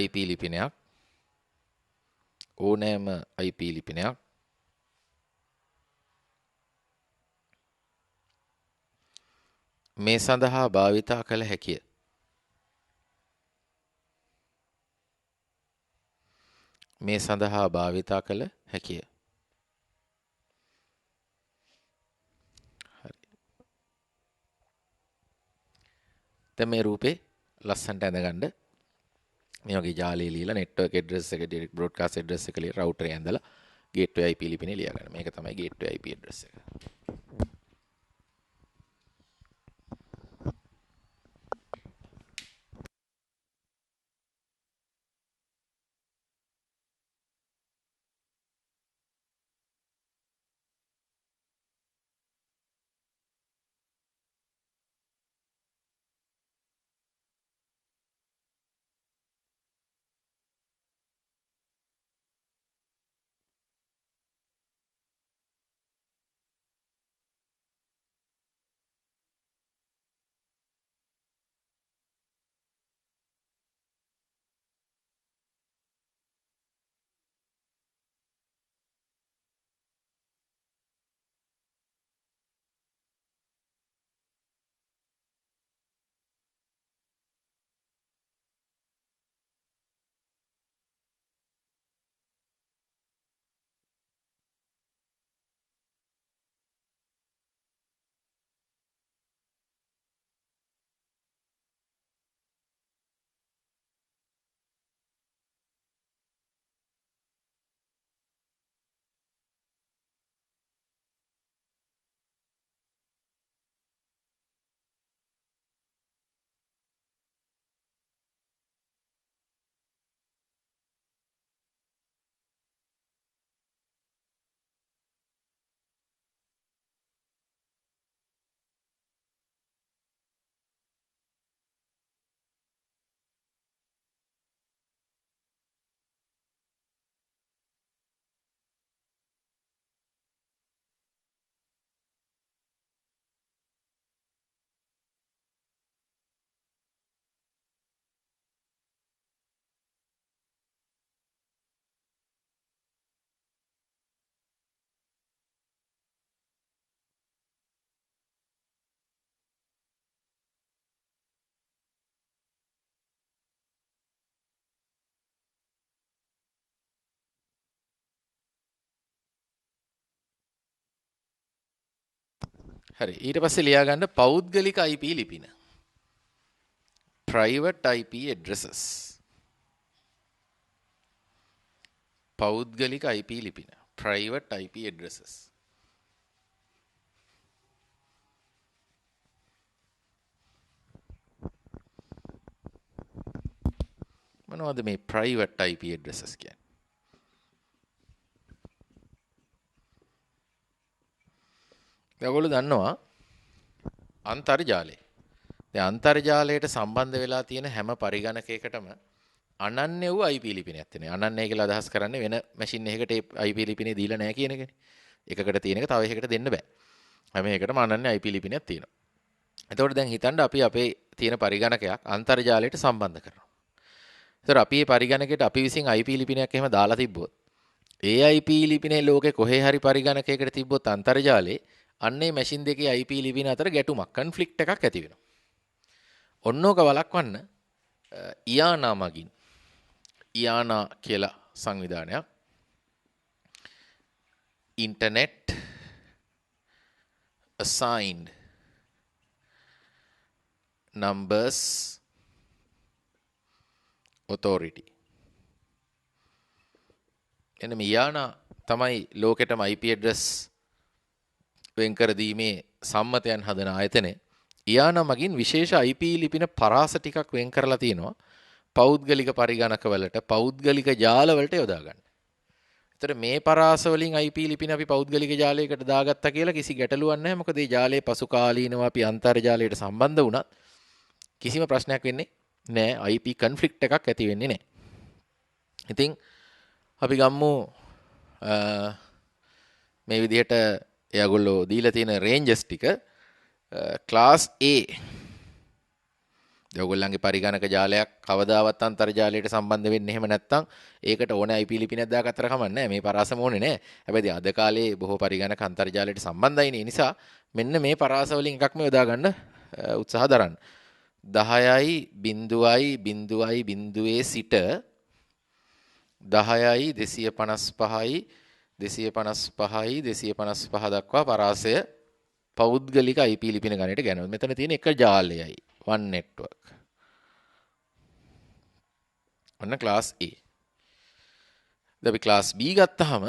IP ලිපිනයක් මේ සඳහා භාවිතා කළ හැකිය. හරි. දැන් මේ රූපේ ලස්සනට ඇඳගන්න මේ වගේ ජාලේ ලියලා නෙට්වර්ක් ඇඩ්‍රස් එක ඩිරෙක්ට් බ්‍රෝඩ්කාස්ට් ඇඩ්‍රස් එක ලියලා රවුටරේ ඇඳලා ගේට්වේ IP ලිපිනේ ලියා ගන්න. මේක තමයි ගේට්වේ IP ඇඩ්‍රස් එක. හරි. ඊට පස්සේ ලියා ගන්න පෞද්ගලික IP ලිපින. private IP addresses. පෞද්ගලික IP ලිපින. private IP addresses. මොනවද මේ private IP addresses කියන්නේ? ඔයගොල්ලෝ දන්නවා අන්තර්ජාලය. දැන් අන්තර්ජාලයට සම්බන්ධ වෙලා තියෙන හැම පරිගණකයකටම අනන්‍ය වූ IP ලිපිනයක් තියෙනවා. අනන්‍ය කියලා අදහස් කරන්නේ වෙන මැෂින් එකකට IP ලිපිනේ දීලා නැහැ කියන එකනේ. එකකට තියෙන එක තව එකකට දෙන්න බෑ. හැම එකටම අනන්‍ය IP ලිපිනයක් තියෙනවා. එතකොට දැන් හිතන්න අපි අපේ තියෙන පරිගණකයක් අන්තර්ජාලයට සම්බන්ධ කරනවා. එතකොට අපි මේ පරිගණකයට අපි විසින් IP ලිපිනයක් එහෙම දාලා තිබ්බොත් ඒ IP ලිපිනේ ලෝකේ කොහේ හරි පරිගණකයකට තිබ්බොත් අන්තර්ජාලේ අන්නේ මැෂින් දෙකේ IP ලිපින අතර ගැටුමක් කන්ෆ්ලික්ට් එකක් ඇති වෙනවා. ඔන්නෝක වළක්වන්න ඉයානා මගින් ඉයානා කියලා සංවිධානයක් Internet Assigned Numbers Authority එන්න මේ ඉයානා තමයි ලෝකෙටම IP address වෙන් කර දීමේ සම්මතයන් හදන ආයතනය. ඉයානා මගින් විශේෂ IP ලිපින පරාස ටිකක් වෙන් කරලා තියෙනවා පෞද්ගලික පරිගණකවලට පෞද්ගලික ජාලවලට යොදා ගන්න. ඒතර මේ පරාස වලින් IP ලිපින අපි පෞද්ගලික ජාලයකට දාගත්තා කියලා කිසි ගැටලුවක් නැහැ. මොකද මේ ජාලයේ පසු කාලීනව අපි අන්තර්ජාලයට සම්බන්ධ වුණත් කිසිම ප්‍රශ්නයක් වෙන්නේ නැහැ. IP කන්ෆ්ලික්ට් එකක් ඇති වෙන්නේ නැහැ. ඉතින් අපි ගම්මු මේ විදිහට එයාගොල්ලෝ දීලා තියෙන රේන්ජස් ටික ක්ලාස් A. ඔයගොල්ලන්ගේ පරිගණක ජාලයක් කවදාවත් අන්තර්ජාලයට සම්බන්ධ වෙන්නේ එහෙම නැත්නම් ඒකට ඕන IP ලිපිනක් දාගත්තර කමක් නැහැ. මේ පරාසම ඕනේ නැහැ. හැබැයි අද කාලේ බොහෝ පරිගණක අන්තර්ජාලයට සම්බන්ධයි නිසා මෙන්න මේ පරාස වලින් එකක්ම යොදා ගන්න උත්සාහ දරන්න. 10යි 0.0.0 සිට 10යි 255යි 255යි 255 දක්වා පරාසය පෞද්ගලික IP ලිපින ගණයට ගණනවා. මෙතන තියෙන එක ජාලයයි one network. ඔන්න class A. දැන් අපි class B ගත්තාම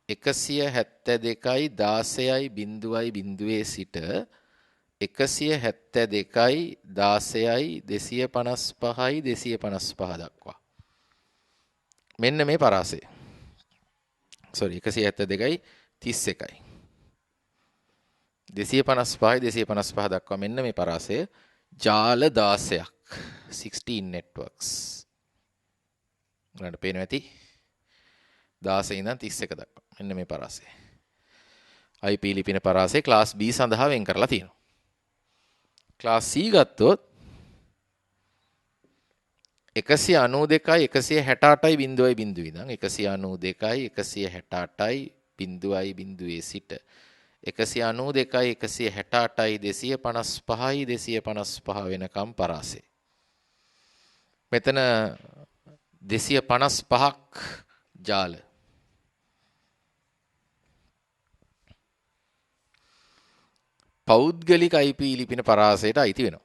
172යි 16යි 0.0 සිට 172යි 16යි 255යි 255 දක්වා. මෙන්න මේ පරාසය. sorry 172යි 31යි 255යි 255 දක්වා මෙන්න මේ පරාසය ජාල 16ක් 16 networks. ගන්න පේනවා ඇති 16 ඉඳන් 31 දක්වා මෙන්න මේ පරාසය. IP ලිපින පරාසය class B සඳහා වෙන් කරලා තියෙනවා. class C ගත්තොත් 192යි 168යි 0.0 ඉඳන් 192යි 168යි 0.0 සිට 192යි 168යි 255යි 255 වෙනකම් පරාසය. මෙතන 255ක් ජාල. පෞද්ගලික IP ලිපින පරාසයට අයිති වෙනවා.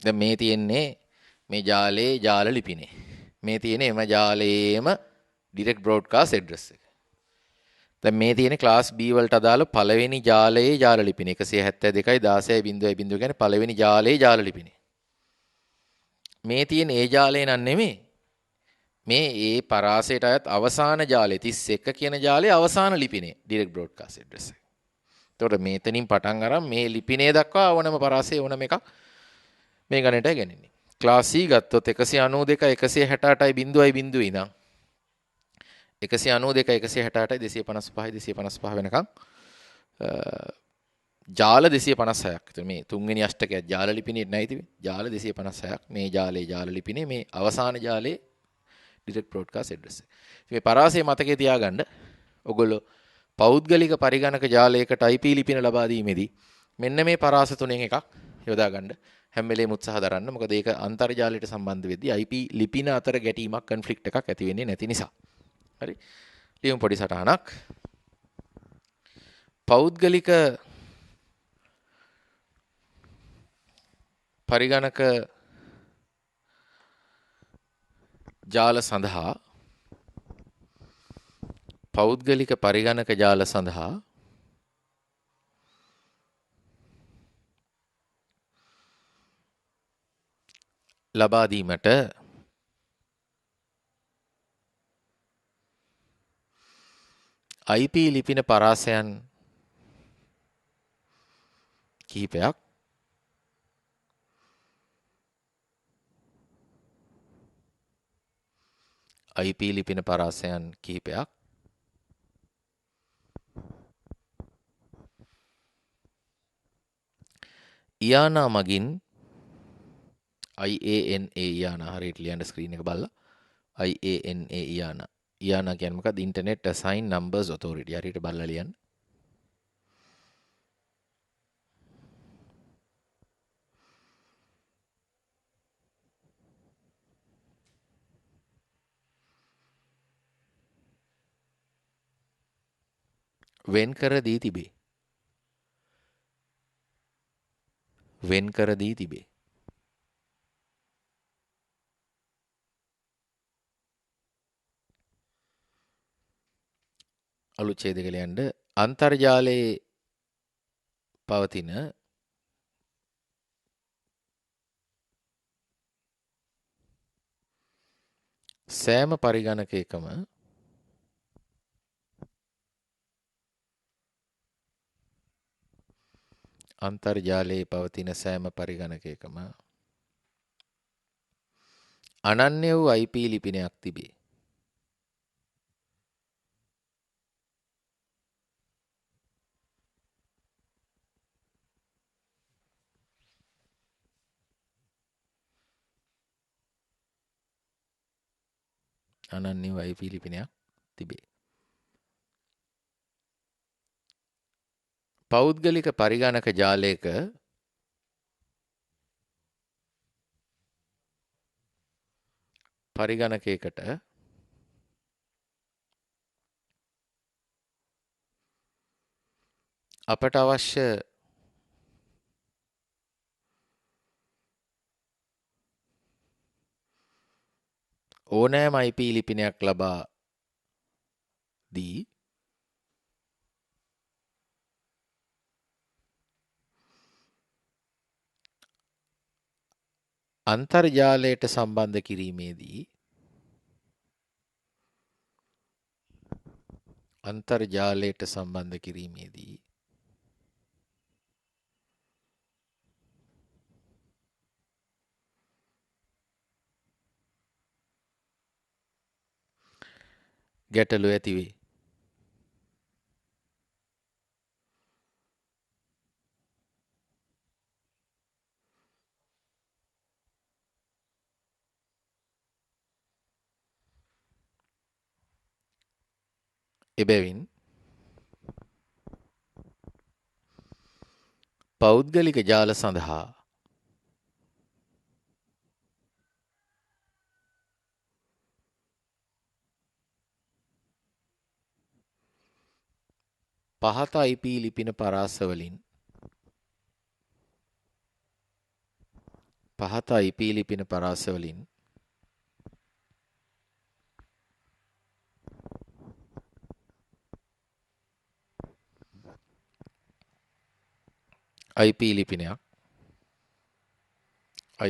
දැන් මේ තියෙන්නේ මේ ජාලේ ජාල ලිපිනේ. මේ තියෙන එම ජාලයේම direct broadcast address එක. දැන් මේ තියෙන class B වලට අදාළ පළවෙනි ජාලයේ ජාල ලිපිනේ 172යි 16.0 කියන්නේ පළවෙනි ජාලයේ ජාල ලිපිනේ. මේ තියෙන ඒ ජාලේ නන් නෙමෙයි. මේ ඒ පරාසයට අයත් අවසාන ජාලේ 31 කියන ජාලේ අවසාන ලිපිනේ direct broadcast address එක. එතකොට මෙතනින් පටන් අරන් මේ ලිපිනේ දක්වා ඕනම පරාසයේ ඕනම එකක් මේ ගණනට ගන්නේ. class C ගත්තොත් 192 168යි 0.0 ඉඳන් 192 168යි 255යි 255 වෙනකම් ජාල 256ක්. ඒතර මේ තුන්වෙනි අෂ්ටකය ජාල ලිපිනේ නැහැ ඉතින්. ජාල 256ක් මේ ජාලේ ජාල ලිපිනේ මේ අවසාන ජාලේ direct broadcast address. මේ පරාසය මතකයේ තියාගන්න. ඔගොල්ලෝ පෞද්ගලික පරිගණක ජාලයකට IP ලිපින ලබා දීමේදී මෙන්න මේ පරාස තුනෙන් එකක් යොදා ගන්න හැම වෙලේම උත්සාහ දරන්න. මොකද ඒක අන්තර්ජාලයට සම්බන්ධ වෙද්දී IP ලිපින අතර ගැටීමක් කන්ෆ්ලික්ට් එකක් ඇති වෙන්නේ නැති නිසා. හරි. ලියමු පොඩි සටහනක්. පෞද්ගලික පරිගණක ජාල සඳහා පෞද්ගලික පරිගණක ජාල සඳහා ලබා දීමට IP ලිපින පරාසයන් කිහිපයක් IP ලිපින පරාසයන් කිහිපයක් ඉයානා මගින් IANA ඉයානා හරියට ලියන්න ස්ක්‍රීන් එක බලලා IANA ඉයානා කියන්නේ මොකක්ද? Internet assigned numbers authority. හරියට බලලා ලියන්න. වෙන් කර දී තිබේ. වෙන් කර දී තිබේ. අලුත් ඡේදක ලියන්න අන්තර්ජාලයේ පවතින සෑම පරිගණකයකම අන්තර්ජාලයේ පවතින සෑම පරිගණකයකම අනන්‍ය වූ IP ලිපිනයක් තිබේ. අනන්‍ය වූ IP ලිපිනයක් තිබේ. පෞද්ගලික පරිගණක ජාලයක පරිගණකයකට අපට අවශ්‍ය ඕනෑම IP ලිපිනයක් ලබා දී අන්තර්ජාලයට සම්බන්ධ කිරීමේදී ගැටලු ඇති වේ. එබැවින් පෞද්ගලික ජාල සඳහා පහත IP ලිපින පරාසවලින්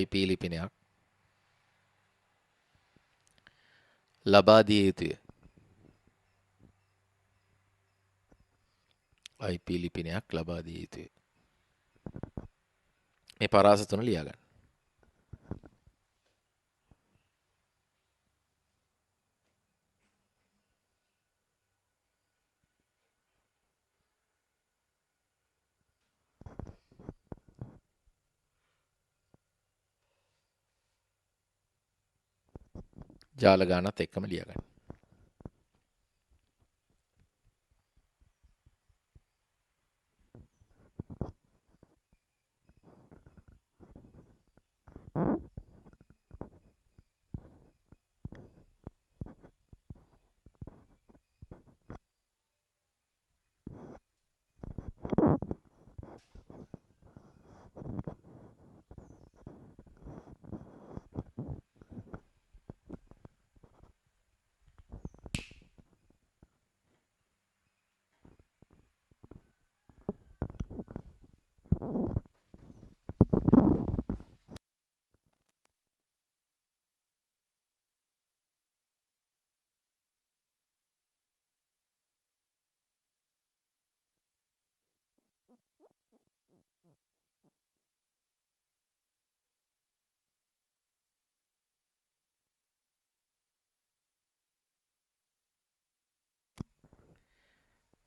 IP ලිපිනයක් ලබා දිය යුතුය. IP ලිපිනයක් ලබා දිය යුතුය. මේ පරාස තුන ලියා ගන්න. ජාල ගානත් එක්කම ලියා ගන්න.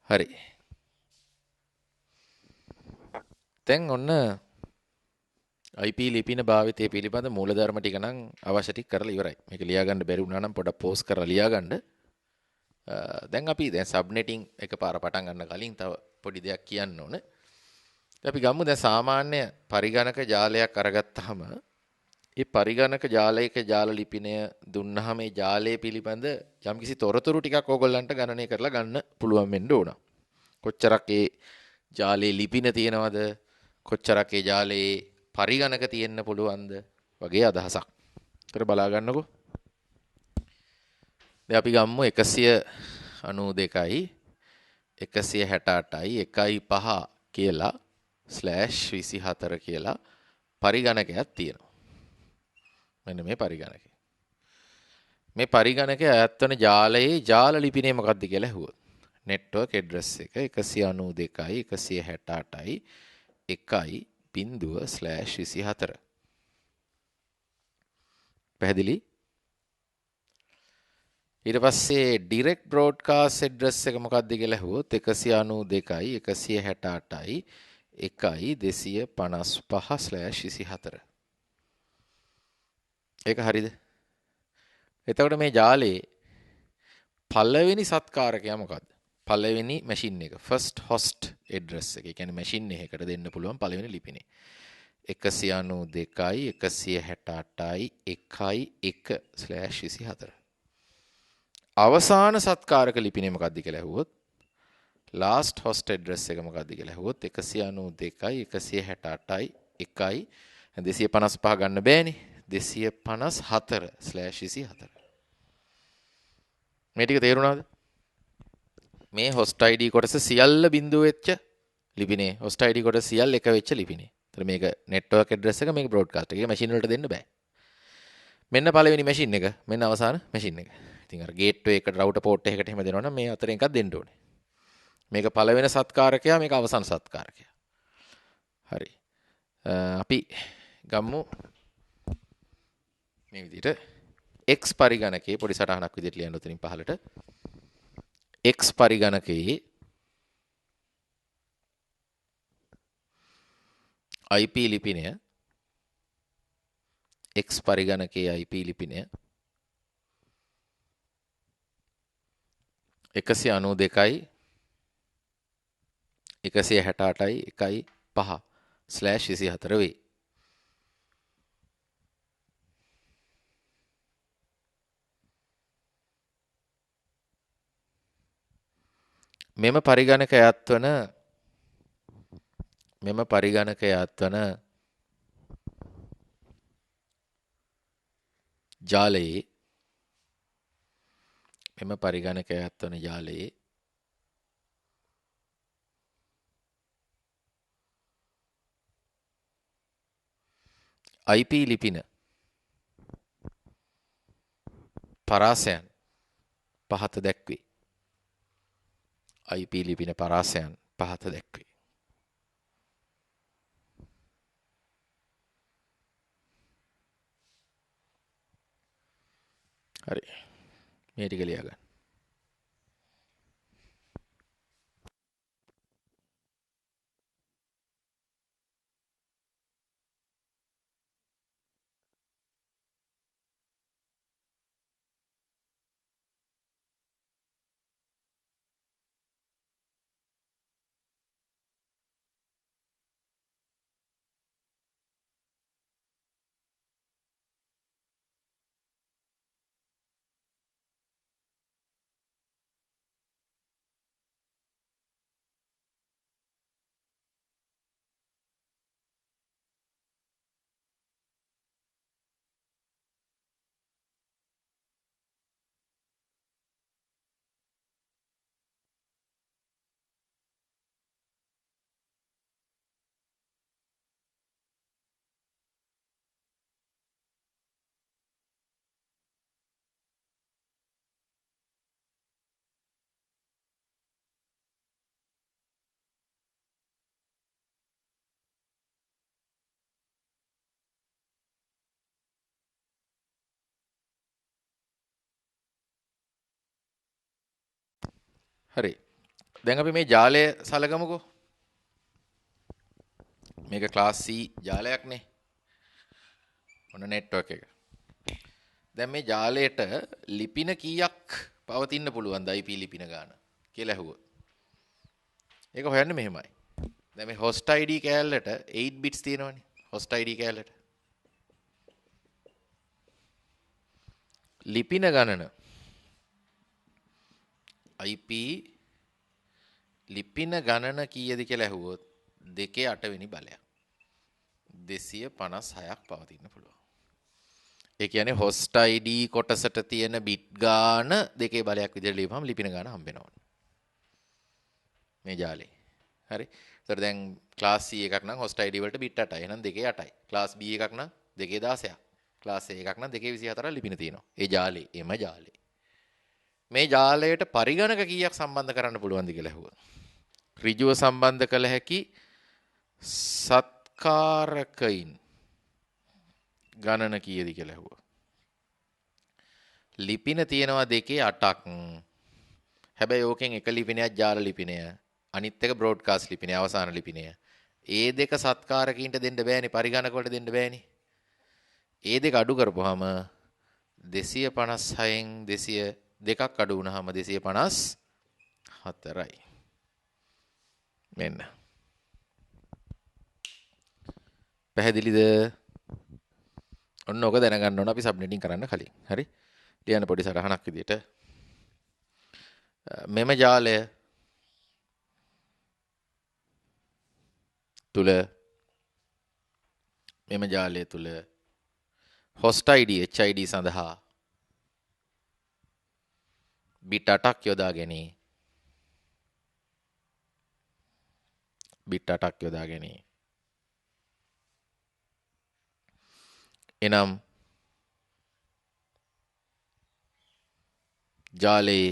හරි. දැන් ඔන්න IP ලිපින භාවිතය පිළිබඳ මූලධර්ම ටික නම් අවශ්‍ය ටික කරලා ඉවරයි. මේක ලියා ගන්න බැරි වුණා නම් පොඩක් පෝස් කරලා ලියා ගන්න. දැන් අපි දැන් සබ්නෙටින් එකපාර පටන් ගන්න කලින් තව පොඩි දෙයක් කියන්න ඕන. අපි ගමු දැන් සාමාන්‍ය පරිගණක ජාලයක් අරගත්තාම ඒ පරිගණක ජාලයක ජාල ලිපිනය දුන්නාම ඒ ජාලය පිළිබඳ යම්කිසි තොරතුරු ටිකක් ඕගොල්ලන්ට ගණනය කරලා ගන්න පුළුවන් වෙන්න ඕන. කොච්චරක් ඒ ජාලේ ලිපින තියෙනවද? කොච්චරක් ඒ ජාලේ පරිගණක තියෙන්න පුළුවන්ද? වගේ අදහසක්. ඒතර බලා ගන්නකෝ. දැන් අපි ගමු 192යි 168යි 1.5 කියලා /24 කියලා පරිගණකයක් තියෙනවා. මෙන්න මේ පරිගණකය. මේ පරිගණකයේ අයත් වන ජාලයේ ජාල ලිපිනේ මොකක්ද කියලා ඇහුවොත්. network address එක 192යි 168යි 1.0/24. පැහැදිලි? ඊට පස්සේ direct broadcast address එක මොකක්ද කියලා ඇහුවොත් 192යි 168යි 1.255/24. ඒක හරිද? එතකොට මේ ජාලේ පළවෙනි සත්කාරකයා මොකද්ද? පළවෙනි මැෂින් එක first host address එක. ඒ කියන්නේ මැෂින් එකකට දෙන්න පුළුවන් පළවෙනි ලිපිනේ. 192යි 168යි 1.1/24. අවසාන සත්කාරක ලිපිනේ මොකක්ද කියලා ඇහුවොත් last host address එක මොකක්ද කියලා ඇහුවොත් 192යි 168යි 1.255 ගන්න බෑනේ. 254/24. මේ ටික තේරුණාද? මේ host ID කොටස සියල්ල බිඳුව වෙච්ච ලිපිනේ. host ID කොටස සියල්ල එක වෙච්ච ලිපිනේ. ඒතර මේක network address එක මේක broadcast එක. මැෂින් වලට දෙන්න බෑ. මෙන්න පළවෙනි මැෂින් එක. මෙන්න අවසාන මැෂින් එක. ඉතින් අර ගේට්වේ එකට router port එකකට එහෙම දෙනවා නම් මේ අතරින් එකක් දෙන්න ඕනේ. මේක පළවෙනි සත්කාරකයා මේක අවසාන සත්කාරකයා. හරි. අපි ගමු මේ විදිහට x පරිගණකයේ පොඩි සටහනක් විදිහට ලියන්න උතනින් පහළට x පරිගණකයේ IP ලිපිනය x පරිගණකයේ IP ලිපිනය 192යි 168යි 1.5/24 වේ. මෙම පරිගණකය අත්වන ජාලයේ IP ලිපින පරාසයන් පහත දැක්වේ. IP ලිපින පරාසයන් පහත දැක්වේ. හරි. මේ ටික ලියා ගන්න. හරි. දැන් අපි මේ ජාලය සලකමුකෝ. මේක ක්ලාස් C ජාලයක්නේ. ඔන්න නෙට්වර්ක් එක. දැන් මේ ජාලයට ලිපින කීයක් පවතින්න පුළුවන්ද IP ලිපින ගාන කියලා ඇහුවොත්. ඒක හොයන්නේ මෙහෙමයි. දැන් මේ host ID කෑල්ලට 8 bits තියෙනවනේ. host ID කෑල්ලට. ලිපින ගණන IP ලිපින ගණන කීයද කියලා ඇහුවොත් 2/8 වෙනි බලයක්. 256ක් පවතින්න පුළුවන්. ඒ කියන්නේ host ID කොටසට තියෙන bit ගාන 2 බලයක් විදිහට ලියපුවම ලිපින ගාන හම්බ වෙනවා. මේ ජාලේ. හරි. ඒතර දැන් ක්ලාස් C එකක් නම් host ID වලට bit 8යි. එහෙනම් 2/8යි. ක්ලාස් B එකක් නම් 2/16ක්. ක්ලාස් A එකක් නම් 2/24ක් ලිපින තියෙනවා. ඒ ජාලේ, එම ජාලේ. මේ ජාලයට පරිගණක කීයක් සම්බන්ධ කරන්න පුළුවන්ද කියලා ඇහුවා. ඍජුව සම්බන්ධ කළ හැකි සත්කාරකයින් ගණන කීයද කියලා ඇහුවා. ලිපින තියෙනවා 2/8ක්. හැබැයි ඕකෙන් එක ලිපිනයක් ජාල ලිපිනය. අනිත් එක බ්‍රෝඩ්කාස්ට් ලිපිනය අවසාන ලිපිනය. ඒ දෙක සත්කාරකීන්ට දෙන්න බෑනේ පරිගණක වලට දෙන්න බෑනේ. ඒ දෙක අඩු කරපුවාම 256න් 202ක් අඩු වුණාම 254යි. මෙන්න. පැහැදිලිද? ඔන්න ඔක දැනගන්න ඕන අපි සබ්නෙටින් කරන්න කලින්. හරි? ලියන්න පොඩි සරහනක් විදියට. මෙම ජාලය තුල host ID HID සඳහා bit 8ක් යොදා ගැනීම. bit 8ක් යොදා ගැනීම. එනම් ජාලේ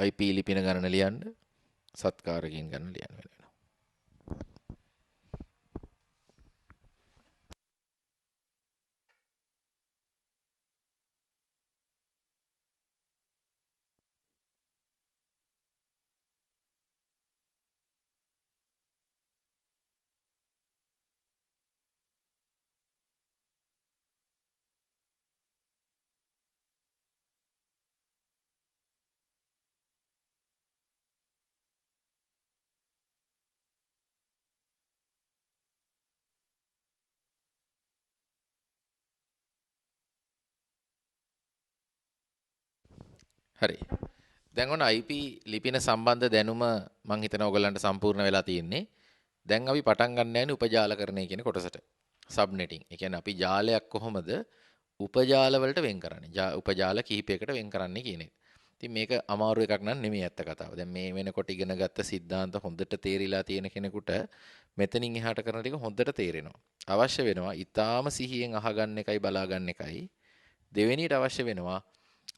IP ලිපින ගණන ලියන්න සත්කාරකින් ගණන ලියන්න වෙනවා. හරි. දැන් ඔන්න IP ලිපින සම්බන්ධ දැනුම මම හිතනවා ඔයගලන්ට සම්පූර්ණ වෙලා තියෙන්නේ. දැන් අපි පටන් ගන්න යන්නේ උපජාලකරණය කියන කොටසට. සබ්නෙටිං. ඒ කියන්නේ අපි ජාලයක් කොහොමද උපජාල වලට වෙන් කරන්නේ? උපජාල කිහිපයකට වෙන් කරන්නේ කියන එක. ඉතින් මේක අමාරු එකක් නන් නෙමෙයි ඇත්ත කතාව. දැන් මේ වෙනකොට ඉගෙන ගත්ත સિદ્ધාන්ත හොඳට තේරිලා තියෙන කෙනෙකුට මෙතනින් එහාට කරන ටික හොඳට තේරෙනවා. අවශ්‍ය වෙනවා ඊටාම සිහියෙන් අහගන්න එකයි බලාගන්න එකයි. දෙවෙනියට අවශ්‍ය වෙනවා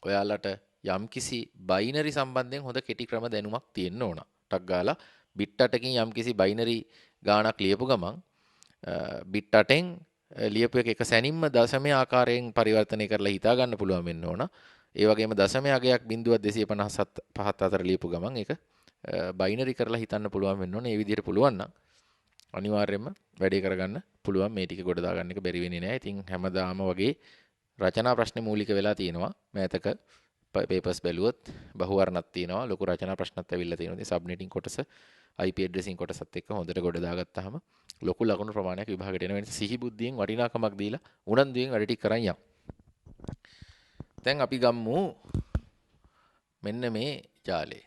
ඔයාලට යම්කිසි බයිනරි සම්බන්ධයෙන් හොඳ කෙටි ක්‍රම දැනුමක් තියෙන්න ඕන. ටක් ගාලා බිට් 8කින් යම්කිසි බයිනරි ගාණක් ලියපු ගමන් බිට් 8ෙන් ලියපු එක සැනින්ම දශමය ආකාරයෙන් පරිවර්තනය කරලා හිතා ගන්න පුළුවන් වෙන්න ඕන. ඒ වගේම දශමය අගයක් 0.257 අතර ලියපු ගමන් ඒක බයිනරි කරලා හිතන්න පුළුවන් වෙන්න ඕන. ඒ විදිහට පුළුවන් නම් අනිවාර්යයෙන්ම වැඩේ කරගන්න පුළුවන්. මේ ටික ගොඩ දාගන්න එක බැරි වෙන්නේ නැහැ. ඉතින් හැමදාම වගේ රචනා ප්‍රශ්න මූලික වෙලා තියෙනවා. මෑතක papers බැලුවොත් බහුවර්ණක් තියෙනවා. ලොකු රචනා ප්‍රශ්නත් ඇවිල්ලා තියෙනවා. ඉතින් සබ්නෙටිං කොටස IP addressing කොටසත් එක්ක හොඳට ගොඩ දාගත්තාම ලොකු ලකුණු ප්‍රමාණයක් විභාගයට එනවා. ඒ නිසා සිහි බුද්ධියෙන් වටිනාකමක් දීලා උනන්දුවෙන් වැඩ ටික කරන් යන්න. දැන් අපි ගම්මු මෙන්න මේ ජාලේ.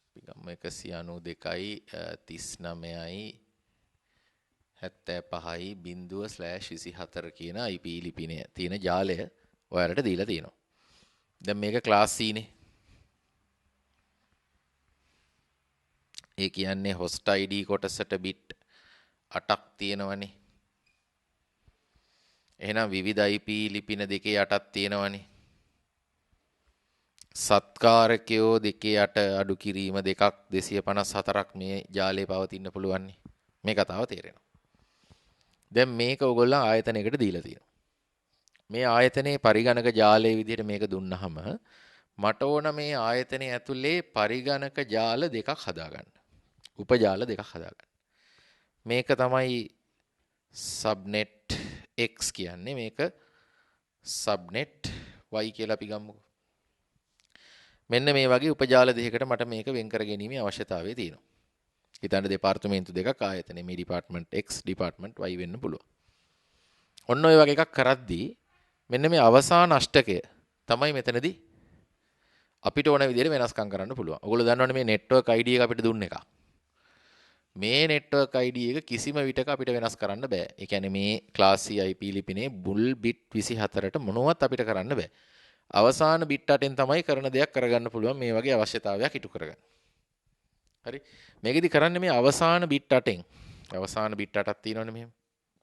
අපි ගම්මු 192යි 39යි 75යි 0/24 කියන IP ලිපිනය තියෙන ජාලය ඔයාලට දීලා තියෙනවා. දැන් මේක ක්ලාස් C නේ. ඒ කියන්නේ host ID කොටසට bit 8ක් තියෙනවනේ. එහෙනම් විවිධ IP ලිපින 2/8ක් තියෙනවනේ. සත්කාරකයෝ 2/8 අඩු කිරීම දෙකක් 254ක් මේ ජාලේ පවතින්න පුළුවන්. මේ කතාව තේරෙනවා. දැන් මේක ඔයගොල්ලෝ ආයතනයකට දීලා තියෙනවා. මේ ආයතනයේ පරිගණක ජාලයේ විදිහට මේක දුන්නහම මට ඕන මේ ආයතනයේ ඇතුලේ පරිගණක ජාල දෙකක් හදාගන්න. උපජාල දෙකක් හදාගන්න. මේක තමයි subnet x කියන්නේ. මේක subnet y කියලා අපි ගමුකෝ. මෙන්න මේ වගේ උපජාල දෙකකට මට මේක වෙන් කර ගැනීමේ අවශ්‍යතාවය තියෙනවා. හිතන්න දෙපාර්තමේන්තු දෙකක් ආයතනයේ මේ ඩිපාර්ට්මන්ට් x ඩිපාර්ට්මන්ට් y වෙන්න පුළුවන්. ඔන්න ඔය වගේ එකක් කරද්දී මෙන්න මේ අවසාන අෂ්ටකය තමයි මෙතනදී අපිට ඕන විදිහට වෙනස්කම් කරන්න පුළුවන්. ඔයගොල්ලෝ දන්නවනේ මේ network ID එක අපිට දුන්න එක. මේ network ID එක කිසිම විටක අපිට වෙනස් කරන්න බෑ. ඒ කියන්නේ මේ class C IP ලිපිනේ බුල් bit 24ට මොනවත් අපිට කරන්න බෑ. අවසාන bit 8ෙන් තමයි කරන දෙයක් කරගන්න පුළුවන් මේ වගේ අවශ්‍යතාවයක් ඉටු කරගන්න. හරි. මේකෙදි කරන්නේ මේ අවසාන bit 8ෙන්. අවසාන bit 8ක් තියෙනවනේ මෙහෙම.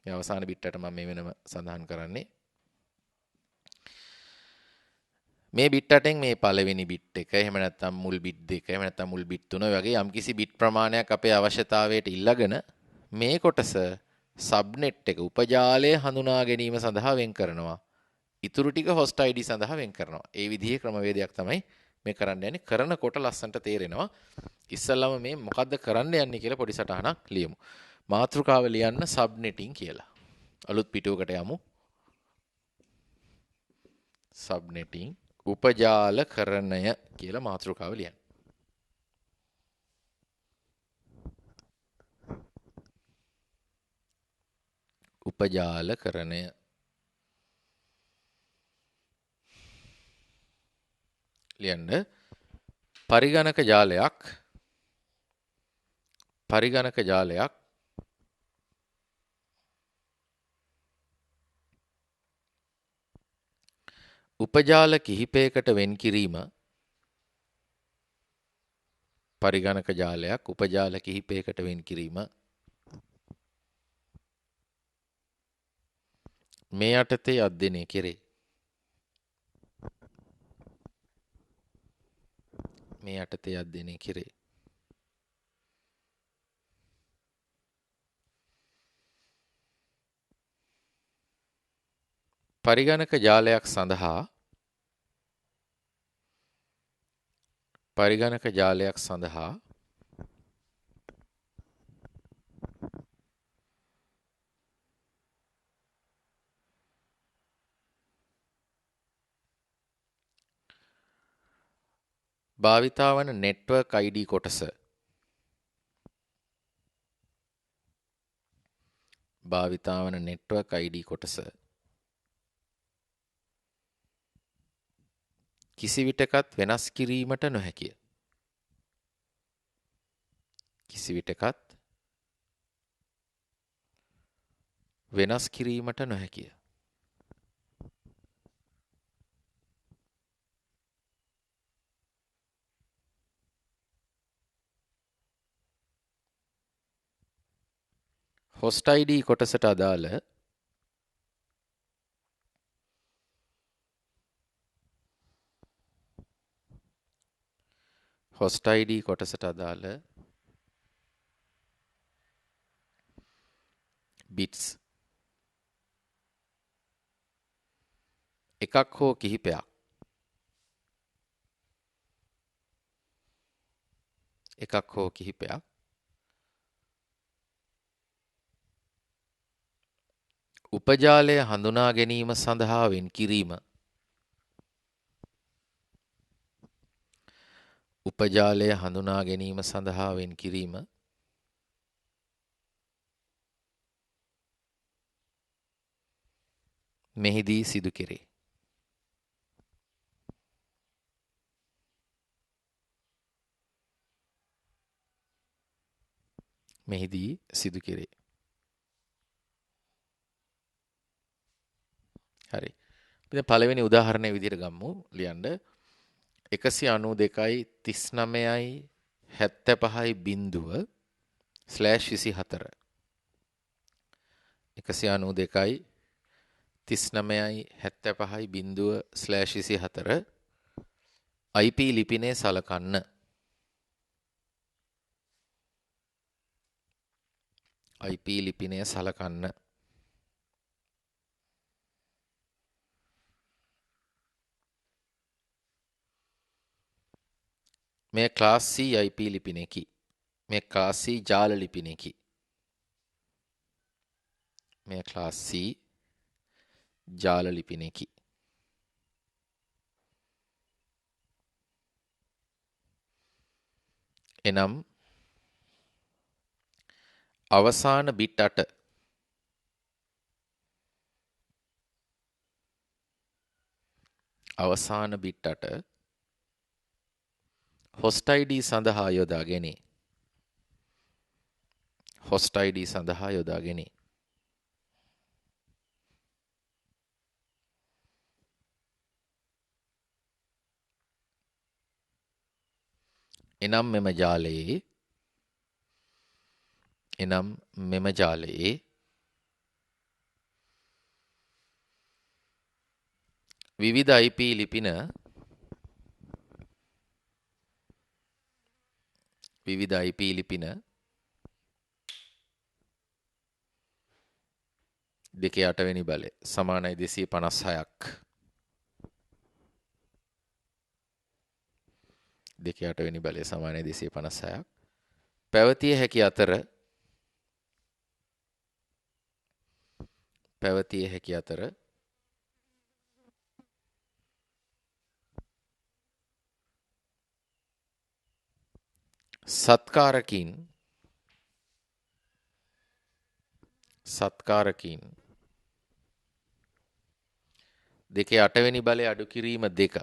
මේ අවසාන bit 8 මම මේ වෙනම සඳහන් කරන්නේ. මේ bit 8ෙන් මේ පළවෙනි bit එක එහෙම නැත්නම් මුල් bit දෙක එහෙම නැත්නම් මුල් bit තුන වගේ යම්කිසි bit ප්‍රමාණයක් අපේ අවශ්‍යතාවයට ඉල්ලගෙන මේ කොටස subnet එක උපජාලය හඳුනා ගැනීම සඳහා වෙන් කරනවා. ඉතුරු ටික host ID සඳහා වෙන් කරනවා. ඒ විදිහේ ක්‍රමවේදයක් තමයි මේ කරන්න යන්නේ. කරනකොට ලස්සන්ට තේරෙනවා. ඉස්සල්ලාම මේ මොකද්ද කරන්න යන්නේ කියලා පොඩි සටහනක් ලියමු. මාතෘකාව ලියන්න subnetting කියලා. අලුත් පිටුවකට යමු. subnetting උපජාලකරණය කියලා මාතෘකාව ලියන්න. උපජාලකරණය ලියන්න. පරිගණක ජාලයක් උපජාල කිහිපයකට වෙන් කිරීම පරිගණක ජාලයක් උපජාල කිහිපයකට වෙන් කිරීම මේ යටතේ අධ්‍යයනය කෙරේ. මේ යටතේ අධ්‍යයනය කෙරේ. පරිගණක ජාලයක් සඳහා භාවිතා වන network ID කොටස කිසිවිටකත් වෙනස් කිරීමට නොහැකිය. host ID කොටසට අදාළ bits එකක් හෝ කිහිපයක් උපජාලය හඳුනා ගැනීම සඳහා වෙන් කිරීම මෙහිදී සිදු කෙරේ. හරි. අපි දැන් පළවෙනි උදාහරණය විදිහට ගමු. ලියන්න 192යි 39යි 75යි බිංදුව /24 192යි 39යි 75යි බිංදුව /24 IP ලිපිනේ සලකන්න. මේ ක්ලාස් C IP ලිපිනයකි. මේ ක්ලාස් C ජාල ලිපිනයකි. මේ ක්ලාස් C ජාල ලිපිනයකි. එනම් අවසාන බිට් 8 අවසාන බිට් 8 host ID සඳහා යොදා ගැනේ. host ID සඳහා යොදා ගැනේ. එනම් මෙම ජාලයේ විවිධ IP ලිපින දෙකේ 8 වෙනි බලය සමානයි 256ක්. දෙකේ 8 වෙනි බලය සමානයි 256ක්. පැවතිය හැකි අතර සත්කාරකින් දෙකේ 8 වෙනි බලය අඩු කිරීම 2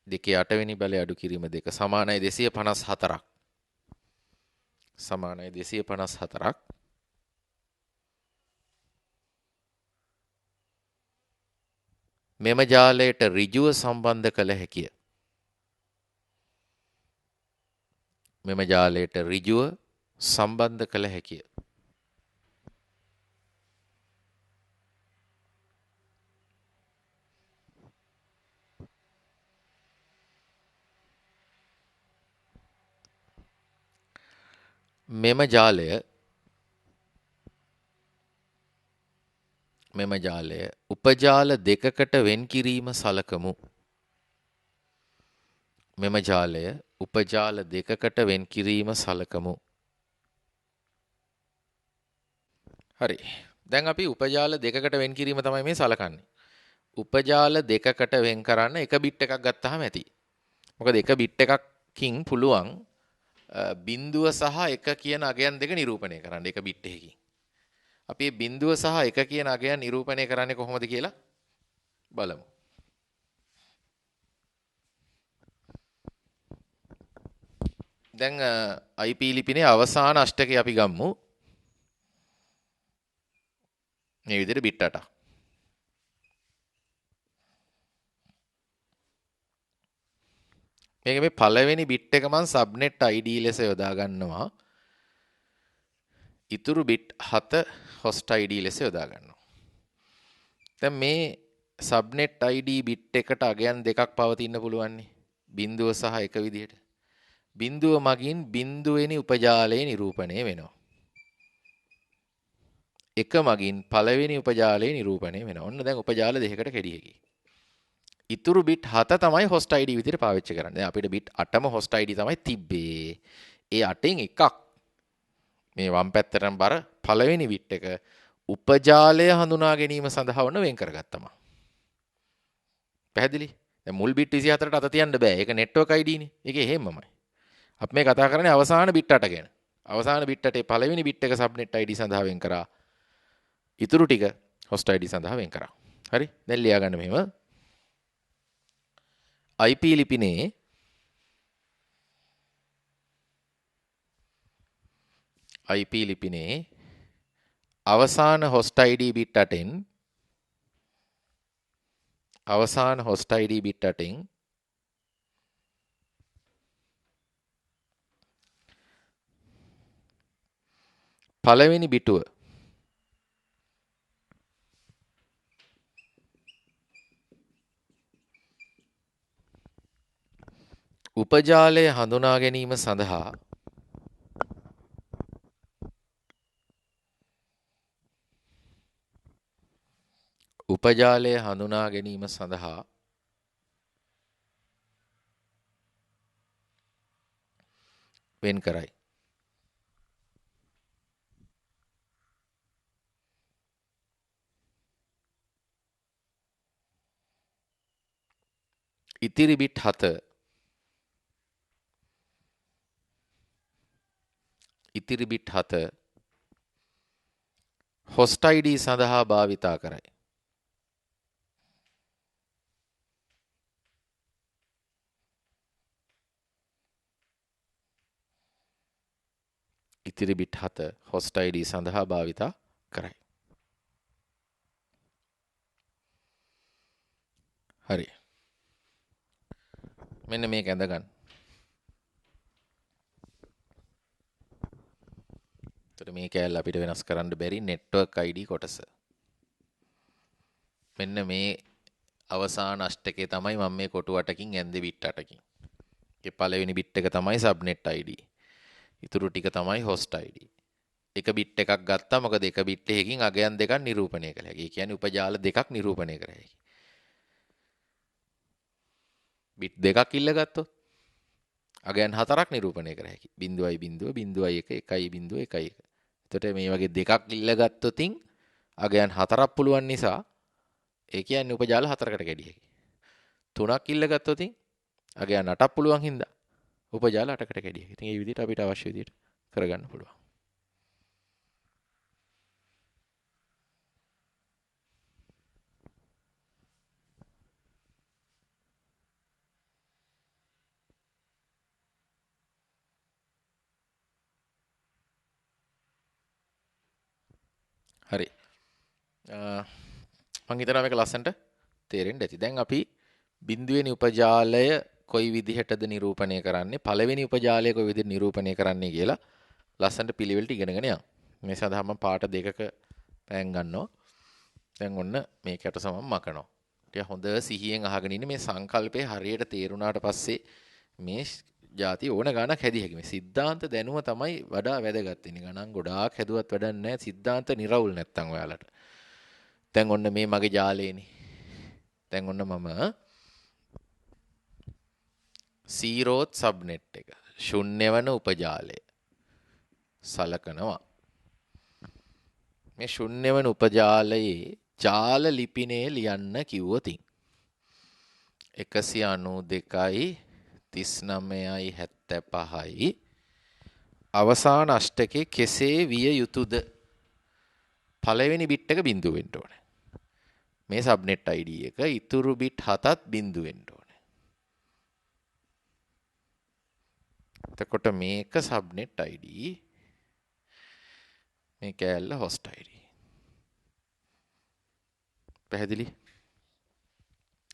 දෙකේ 8 වෙනි බලය අඩු කිරීම 2 සමානයි 254ක්. සමානයි 254ක්. මෙම ජාලයට ඍජුව සම්බන්ධ කළ හැකිය. මෙම ජාලයට ඍජුව සම්බන්ධ කළ හැකිය. මෙම ජාලය උපජාල දෙකකට වෙන් කිරීම සලකමු. මෙම ජාලය උපජාල දෙකකට වෙන් කිරීම සලකමු. හරි. දැන් අපි උපජාල දෙකකට වෙන් කිරීම තමයි මේ සලකන්නේ. උපජාල දෙකකට වෙන් කරන්න එක බිට් එකක් ගත්තාම ඇති. මොකද එක බිට් එකකින් පුළුවන් බිඳුව සහ එක කියන අගයන් දෙක නිරූපණය කරන්න එක බිට් එකකින්. අපි මේ බිඳුව සහ එක කියන අගයන් නිරූපණය කරන්නේ කොහොමද කියලා බලමු. දැන් IP ලිපිනේ අවසාන අෂ්ටකය අපි ගමු. මේ විදිහට බිට් 8ක්. මේක මේ පළවෙනි බිට් එක මම සබ්නෙට් ID ලෙස යොදා ගන්නවා. ඉතුරු බිට් 7 host ID ලෙස යොදා ගන්නවා. දැන් මේ සබ්නෙට් ID බිට් එකට අගයන් දෙකක් පවතින්න පුළුවන් නේ. බිඳුව සහ එක විදිහට. බිඳුව මගින් බිඳුවෙනි උපජාලය නිරූපණය වෙනවා. එක මගින් පළවෙනි උපජාලය නිරූපණය වෙනවා. ඔන්න දැන් උපජාල දෙකකට කැඩි හැකියි. ඉතුරු බිට් 7 තමයි host ID විදිහට පාවිච්චි කරන්නේ. දැන් අපිට බිට් 8ම host ID තමයි තිබ්බේ. ඒ 8න් එකක් මේ වම් පැත්තටම බර පළවෙනි බිට් එක උපජාලය හඳුනා ගැනීම සඳහා වන වෙන් කරගත්තම. පැහැදිලි? දැන් මුල් බිට් 24ට අත තියන්න බෑ. ඒක network ID නේ. ඒකේ එහෙමමයි. අපි මේ කතා කරන්නේ අවසාන බිට් 8 ගැන. අවසාන බිට් 8 පළවෙනි බිට් එක සබ්නෙට් ID සඳහා වෙන් කරා. ඉතුරු ටික host ID සඳහා වෙන් කරා. හරි? දැන් ලියා ගන්න මෙහෙම. IP ලිපිනේ අවසාන host ID bit 8න් පළවෙනි බිටුව උපජාලය හඳුනා ගැනීම සඳහා වෙන් කරයි. ඉතිරි බිට් 7 host ID සඳහා භාවිතා කරයි. ඉතිරි බිට් 7 host ID සඳහා භාවිතා කරයි. හරි. මෙන්න මේක ඇඳ ගන්න. එතකොට මේ කෑල්ල අපිට වෙනස් කරන්න බැරි network ID කොටස. මෙන්න මේ අවසාන අෂ්ටකේ තමයි මම මේ කොටු 8කින් ඇඳේ බිට් 8කින්. ඒ පළවෙනි බිට් එක තමයි subnet ID. ඉතුරු ටික තමයි host ID. එක බිට් එකක් ගත්තා මොකද එක බිට් එකකින් අගයන් දෙකක් නිරූපණය කළ හැකියි. ඒ කියන්නේ උපජාල දෙකක් නිරූපණය කර හැකියි. බිට් දෙකක් ඉල්ල ගත්තොත් අගයන් 4ක් නිරූපණය කර හැකියි. 0.0 0.1 1.1. එතකොට මේ වගේ දෙකක් ඉල්ල ගත්තොතින් අගයන් 4ක් පුළුවන් නිසා ඒ කියන්නේ උපජාල 4කට කැඩිය හැකියි. 3ක් ඉල්ල ගත්තොතින් අගයන් 8ක් පුළුවන් හින්දා උපජාල 8කට කැඩිය හැකියි. ඉතින් මේ විදිහට අපිට අවශ්‍ය විදිහට කරගන්න පුළුවන්. හරි. මම හිතනවා මේක ලස්සනට තේරෙන්න ඇති. දැන් අපි බිඳුවෙනි උපජාලය කොයි විදිහටද නිරූපණය කරන්නේ, පළවෙනි උපජාලය කොයි විදිහට නිරූපණය කරන්නේ කියලා ලස්සනට පිළිවෙලට ඉගෙනගෙන යමු. මේ සඳහා මම පාට දෙකක පෑන් ගන්නවා. දැන් ඔන්න මේකට සමම් මකනවා. ටික හොඳ සිහියෙන් අහගෙන ඉන්න මේ සංකල්පය හරියට තේරුණාට පස්සේ මේ ಜಾති ඕන ගණක් හැදිය හැකි. මේ සිද්ධාන්ත දැනුම තමයි වඩා වැදගත් වෙන්නේ. ගණන් ගොඩාක් හැදුවත් වැඩක් නැහැ. සිද්ධාන්ත නිරවුල් නැත්තම් ඔයාලට. දැන් ඔන්න මේ මගේ ජාලේනේ. දැන් ඔන්න මම සීරෝත් සබ්නෙට් එක ශුන්‍ය වන උපජාලය සලකනවා. මේ ශුන්‍ය වන උපජාලයේ ජාල ලිපිනේ ලියන්න කිව්වොතින් 192යි 39යි 75යි අවසාන අෂ්ටකේ කෙසේ විය යුතුද? පළවෙනි බිට් එක බිඳුව වෙන්න ඕනේ. මේ සබ්නෙට් ID එක ඉතුරු බිට් 7ත් බිඳුව වෙන්න ඕනේ. එතකොට මේක සබ්නෙට් ID, මේ කෑල්ල host ID. පැහැදිලි?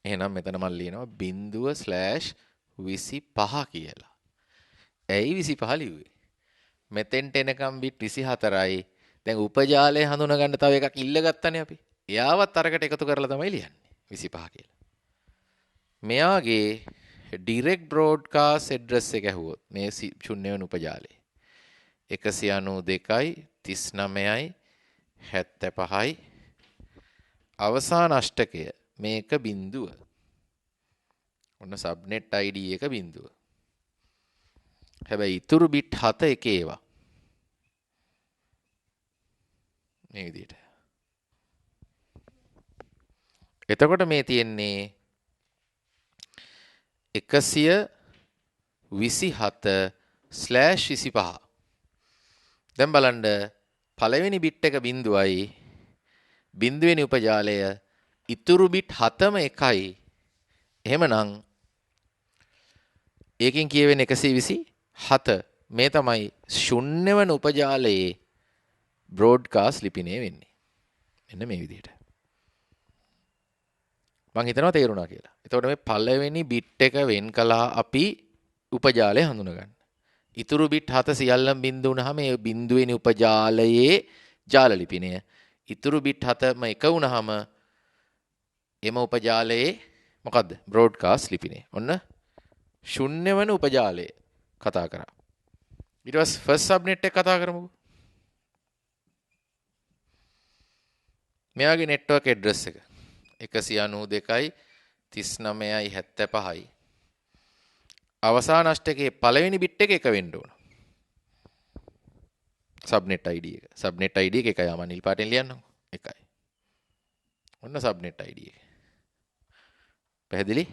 එහෙනම් මෙතන මම ලියනවා 0/25 කියලා. ඇයි 25 ලිව්වේ? මෙතෙන්ට එනකම් බිට් 24යි. දැන් උපජාලය හඳුනා ගන්න තව එකක් ඉල්ල ගත්තනේ අපි. එයාවත් අරකට එකතු කරලා තමයි ලියන්නේ 25 කියලා. මෙයාගේ direct broadcast address එක ඇහුවොත් මේ ශුන්‍ය වෙන උපජාලේ 192යි 39යි 75යි අවසාන අෂ්ටකය මේක බිඳුව. ඔන්න සබ්නෙට් ID එක බිඳුව. හැබැයි ඉතුරු බිට් 7 එක ඒවා. මේ විදිහට. එතකොට මේ තියෙන්නේ 127/25. දැන් බලන්න පළවෙනි බිට් එක බිඳුවයි බිඳුවෙනි උපජාලය ඉතුරු බිට් 7ම එකයි. එහෙමනම් ඒකෙන් කියවෙන්නේ 127. මේ තමයි ශුන්‍ය වෙන උපජාලයේ බ්‍රෝඩ්කාස්ට් ලිපිනේ වෙන්නේ. මෙන්න මේ විදිහට. මම හිතනවා තේරුණා කියලා. එතකොට මේ පළවෙනි බිට් එක වෙන් කළා අපි උපජාලය හඳුනගන්න. ඉතුරු බිට් 7 සියල්ලම බිඳු වුණාම මේ බිඳුවෙනි උපජාලයේ ජාල ලිපිනය. ඉතුරු බිට් 7ම එක වුණාම එම උපජාලයේ මොකද්ද? බ්‍රෝඩ්කාස්ට් ලිපිනේ. ඔන්න ශුන්‍ය වෙන උපජාලය කතා කරා. ඊට පස්සේ ෆස්ට් සබ්නෙට් එක කතා කරමුකෝ. මෙයාගේ නෙට්වර්ක් ඇඩ්‍රස් එක 192යි 39යි 75යි අවසාන අෂ්ටකයේ පළවෙනි බිට් එක එක වෙන්න ඕන. සබ්නෙට් ID එක. සබ්නෙට් ID එක එකයි. මම නිල් පාටෙන් ලියන්නම්. එකයි. ඔන්න සබ්නෙට් ID එක. පැහැදිලි?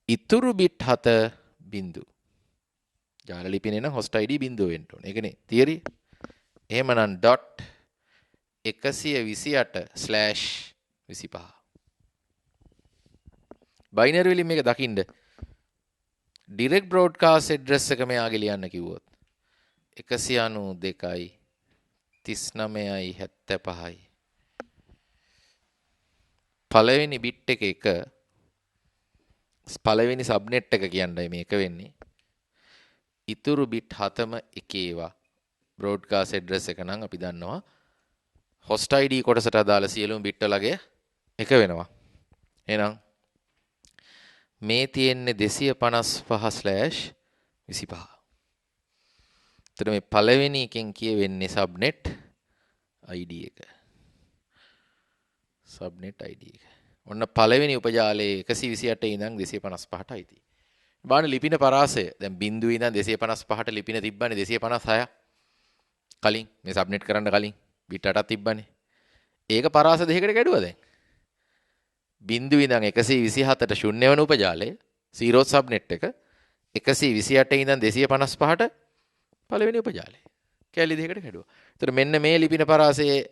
ඉතුරු බිට් 7 බිංදු. ජාල ලිපිනේ නම් host ID බිංදුව වෙන්න ඕනේ. ඒකනේ තියරි. එහෙමනම් dot 128/25. බයිනරි වලින් මේක දකින්න direct broadcast address එක මෙයාගේ ලියන්න කිව්වොත් 192යි 39යි 75යි පළවෙනි බිට් එක පළවෙනි සබ්නෙට් එක කියන්නයි මේක වෙන්නේ. ඉතුරු බිට් 7ම එකේවා broadcast address එක නම් අපි දන්නවා host ID කොටසට අදාළ සියලුම බිට් වලගේ එක වෙනවා. එහෙනම් මේ තියෙන්නේ 255/25. එතන මේ පළවෙනි එකෙන් කියවෙන්නේ subnet ID එක. subnet ID එක. ඔන්න පළවෙනි උපජාලයේ 128 ඉඳන් 255ට අයිති. බාන ලිපින පරාසය දැන් බිංදුවේ ඉඳන් 255ට ලිපින තිබ්බනේ 256. කලින් මේ subnet කරන්න කලින් බිට් 8ක් තිබ්බනේ. ඒක පරාස දෙකකට කැඩුවා දැන්. බිංදුවේ ඉඳන් 127ට ශුන්‍ය වෙන උපජාලය 0 subnet එක 128 ඉඳන් 255ට පළවෙනි උපජාලය. කැලි දෙකකට කැඩුවා. ඒතර මෙන්න මේ ලිපින පරාසයේ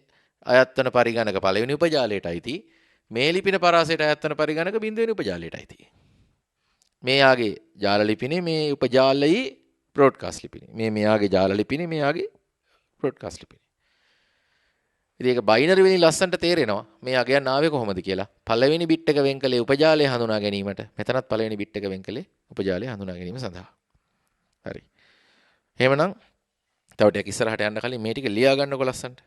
අයත් වන පරිගණක පළවෙනි උපජාලයට අයිති. මේ ලිපින පරාසයට අයත් වන පරිගණක බිංදුවෙනි උපජාලයට අයිති. මේ යාගේ ජාල ලිපිනේ මේ උපජාලයේ බ්‍රෝඩ්කාස්ට් ලිපිනේ. මේ මෙයාගේ ජාල ලිපිනේ මෙයාගේ බ්‍රෝඩ්කාස්ට් ලිපිනේ. ඉතින් ඒක බයිනරි වලින් ලස්සනට තේරෙනවා මේ අගයන් ආවේ කොහොමද කියලා. පළවෙනි බිට් එක වෙන් කළේ උපජාලය හඳුනා ගැනීමට. මෙතනත් පළවෙනි බිට් එක වෙන් කළේ උපජාලය හඳුනා ගැනීම සඳහා. හරි. එහෙමනම් තව ටිකක් ඉස්සරහට යන්න කලින් මේ ටික ලියා ගන්නකො ලස්සනට.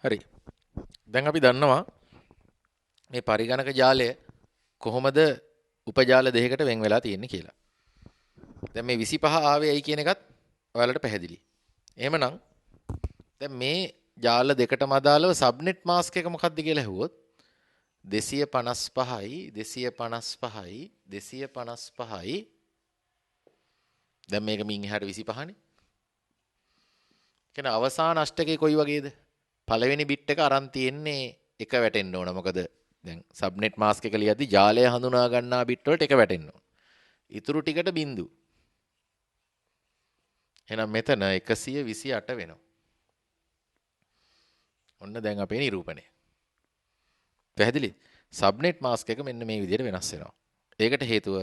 හරි. දැන් අපි දන්නවා මේ පරිගණක ජාලය කොහොමද උපජාල දෙකකට වෙන් වෙලා තියෙන්නේ කියලා. දැන් මේ 25 ආවේ ඇයි කියන එකත් ඔයාලට පැහැදිලි. එහෙමනම් දැන් මේ ජාල දෙකටම අදාළව සබ්නෙට් මාස්ක් එක මොකක්ද කියලා ඇහුවොත් 255යි 255යි 255යි දැන් මේක මින් එහාට 25නේ. කියන්නේ අවසාන අෂ්ටකේ කොයි වගේද? පළවෙනි බිට් එක අරන් තියෙන්නේ එක වැටෙන්න ඕන. මොකද දැන් සබ්නෙට් මාස්ක් එක ලියද්දි ජාලය හඳුනා ගන්නා බිට් වලට එක වැටෙන්න ඕන. ඉතුරු ටිකට බිංදු. එහෙනම් මෙතන 128 වෙනවා. ඔන්න දැන් අපේ නිරූපණය. පැහැදිලිද? සබ්නෙට් මාස්ක් එක මෙන්න මේ විදිහට වෙනස් වෙනවා. ඒකට හේතුව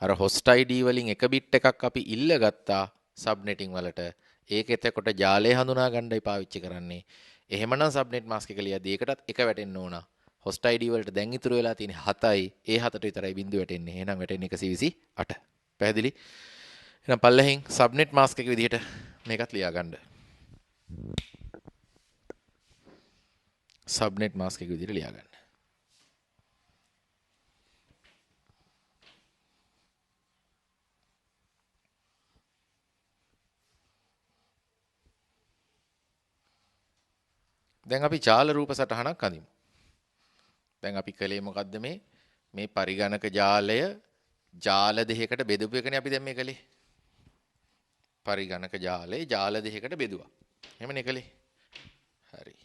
අර host ID වලින් එක බිට් එකක් අපි ඉල්ලගත්තා සබ්නෙටින් වලට. ඒක එතකොට ජාලය හඳුනා ගන්නයි පාවිච්චි කරන්නේ. එහෙමනම් සබ්නෙට් මාස්ක් එක ලියද්දී ඒකටත් එක වැටෙන්න ඕන. host ID වලට දැන් ඉතුරු වෙලා තියෙන්නේ 7යි. ඒ 7ට විතරයි බිංදු වැටෙන්නේ. එහෙනම් වැටෙන්නේ 128. පැහැදිලි? එහෙනම් පල්ලෙහින් සබ්නෙට් මාස්ක් එක විදිහට මේකත් ලියා ගන්න. සබ්නෙට් මාස්ක් එක විදිහට ලියා ගන්න. දැන් අපි ජාල රූප සටහනක් අඳිමු. දැන් අපි කලේ මොකද්ද මේ පරිගණක ජාලය ජාල දෙකකට බෙදපු එකනේ අපි දැන් මේ කලේ. පරිගණක ජාලය ජාල දෙකකට බෙදුවා. එහෙමනේ කලේ. හරි.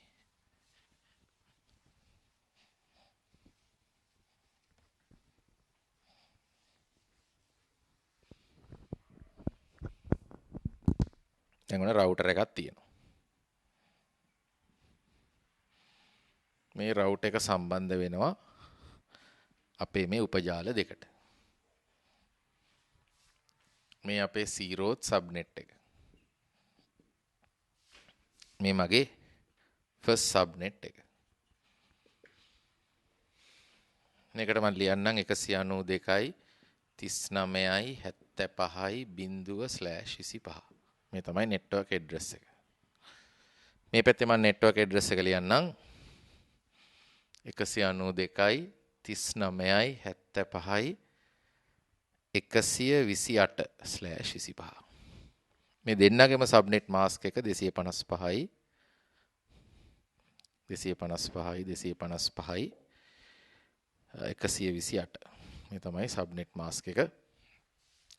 දැන් ඔන්න රවුටර් එකක් තියෙනවා. මේ රවුට් එක සම්බන්ධ වෙනවා අපේ මේ උපජාල දෙකට. මේ අපේ 0th සබ්නෙට් එක. මේ මගේ ෆස්ට් සබ්නෙට් එක. මේකට මම ලියන්නම් 192යි 39යි 75යි 0/25. මේ තමයි නෙට්වර්ක් ඇඩ්‍රස් එක. මේ පැත්තේ මම නෙට්වර්ක් ඇඩ්‍රස් එක ලියන්නම් 192යි 39යි 75යි 128/25. මේ දෙන්නගේම සබ්නෙට් මාස්ක් එක 255යි 255යි 255යි 128. මේ තමයි සබ්නෙට් මාස්ක් එක.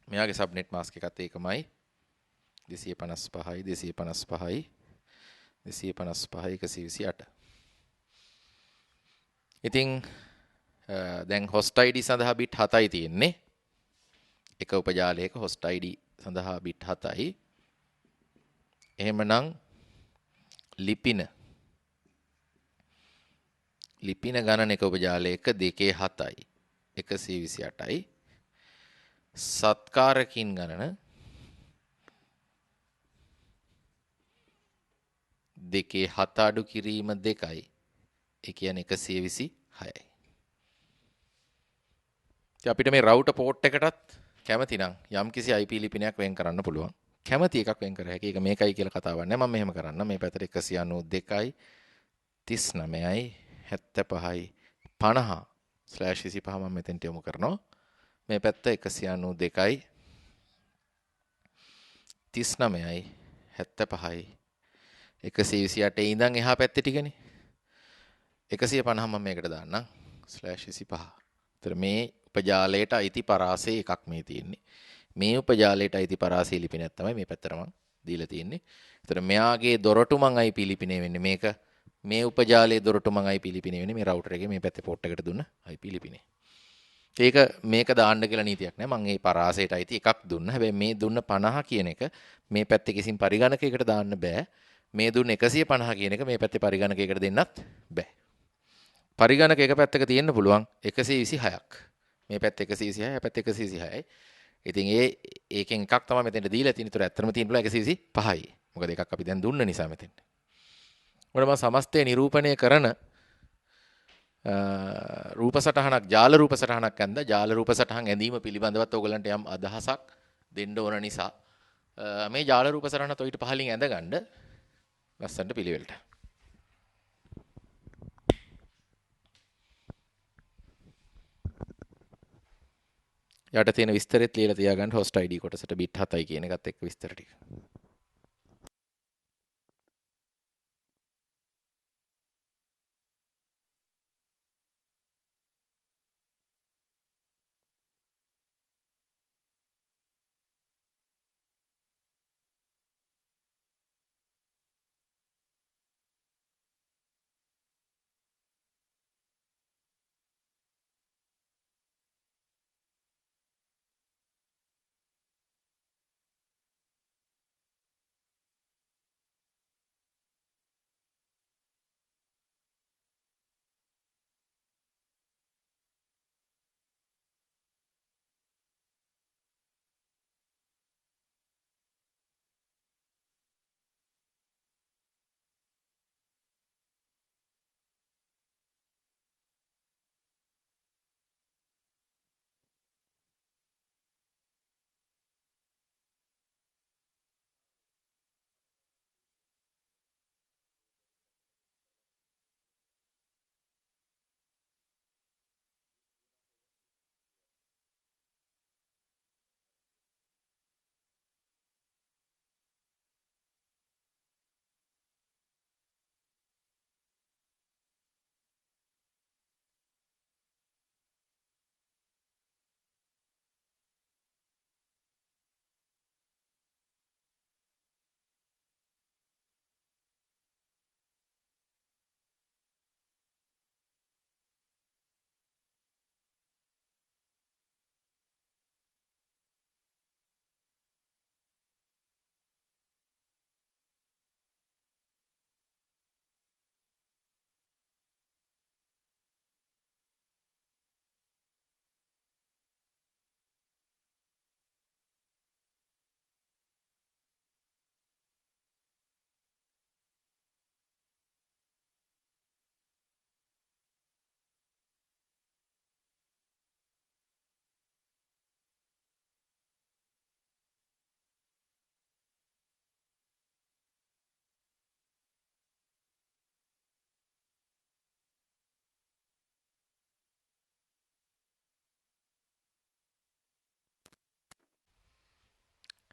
මෙයාගේ සබ්නෙට් මාස්ක් එකත් ඒකමයි 255යි 255යි 255යි 128. ඉතින් දැන් host ID සඳහා bit 7යි තියෙන්නේ. එක උපජාලයක host ID සඳහා bit 7යි. එහෙමනම් ලිපින ගණන එක උපජාලයක 2 7යි 128යි. සත්කාරකින් ගණන 2 7 අඩු කිරීම 2යි. ඒ කියන්නේ 126යි. ඉතින් අපිට මේ රවුටර් පෝට් එකටත් කැමති නම් යම්කිසි IP ලිපිනයක් වෙන් කරන්න පුළුවන්. කැමති එකක් වෙන් කර හැකි. ඒක මේකයි කියලා කතාවක් නෑ. මම මෙහෙම කරන්න. මේ පැත්තට 192යි 39යි 75යි 50/25 මම මෙතෙන්ට යොමු කරනවා. මේ පැත්ත 192යි 39යි 75යි 128 ඉඳන් එහා පැත්තේ ටිකනේ 150 මම මේකට දාන්නම් /25. ඒතර මේ උපජාලයට අයිති පරාසය එකක් මේ තියෙන්නේ. මේ උපජාලයට අයිති පරාසය ලිපිනයක් තමයි මේ පැත්තට මම දීලා තියෙන්නේ. ඒතර මෙයාගේ දොරටු මං IP ලිපිනේ වෙන්නේ මේක. මේ උපජාලයේ දොරටු මං IP ලිපිනේ වෙන්නේ මේ රවුටර් එකේ මේ පැත්තේ පෝට් එකට දුන්න IP ලිපිනේ. ඒක මේක දාන්න කියලා නීතියක් නෑ. මං මේ පරාසයට අයිති එකක් දුන්න. හැබැයි මේ දුන්න 50 කියන එක මේ පැත්තේ කිසිම පරිගණකයකට දාන්න බෑ. මේ දුන්න 150 කියන එක මේ පැත්තේ පරිගණකයකට දෙන්නත් බෑ. පරිගණක එක පැත්තක තියෙන්න පුළුවන් 126ක්. මේ පැත්ත 126යි, මේ පැත්ත 126යි. ඉතින් ඒකෙන් එකක් තමයි මෙතෙන්ට දීලා තියෙන. ඒතර ඇත්තටම තියෙන්න පුළුවන් 125යි. මොකද එකක් අපි දැන් දුන්න නිසා මෙතෙන්ට. මොකද මම සමස්තය නිරූපණය කරන රූප සටහනක් ජාල රූප සටහනක් ඇඳ ජාල රූප සටහන් ඇඳීම පිළිබඳවත් ඕගලන්ට යම් අදහසක් දෙන්න ඕන නිසා මේ ජාල රූප සටහනත් ඔයිට පහලින් ඇඳගන්න ලස්සනට පිළිවෙලට. යට තියෙන විස්තරෙත් ලියලා තියාගන්න host ID කොටසට bit 7යි කියන එකත් එක්ක විස්තර ටික.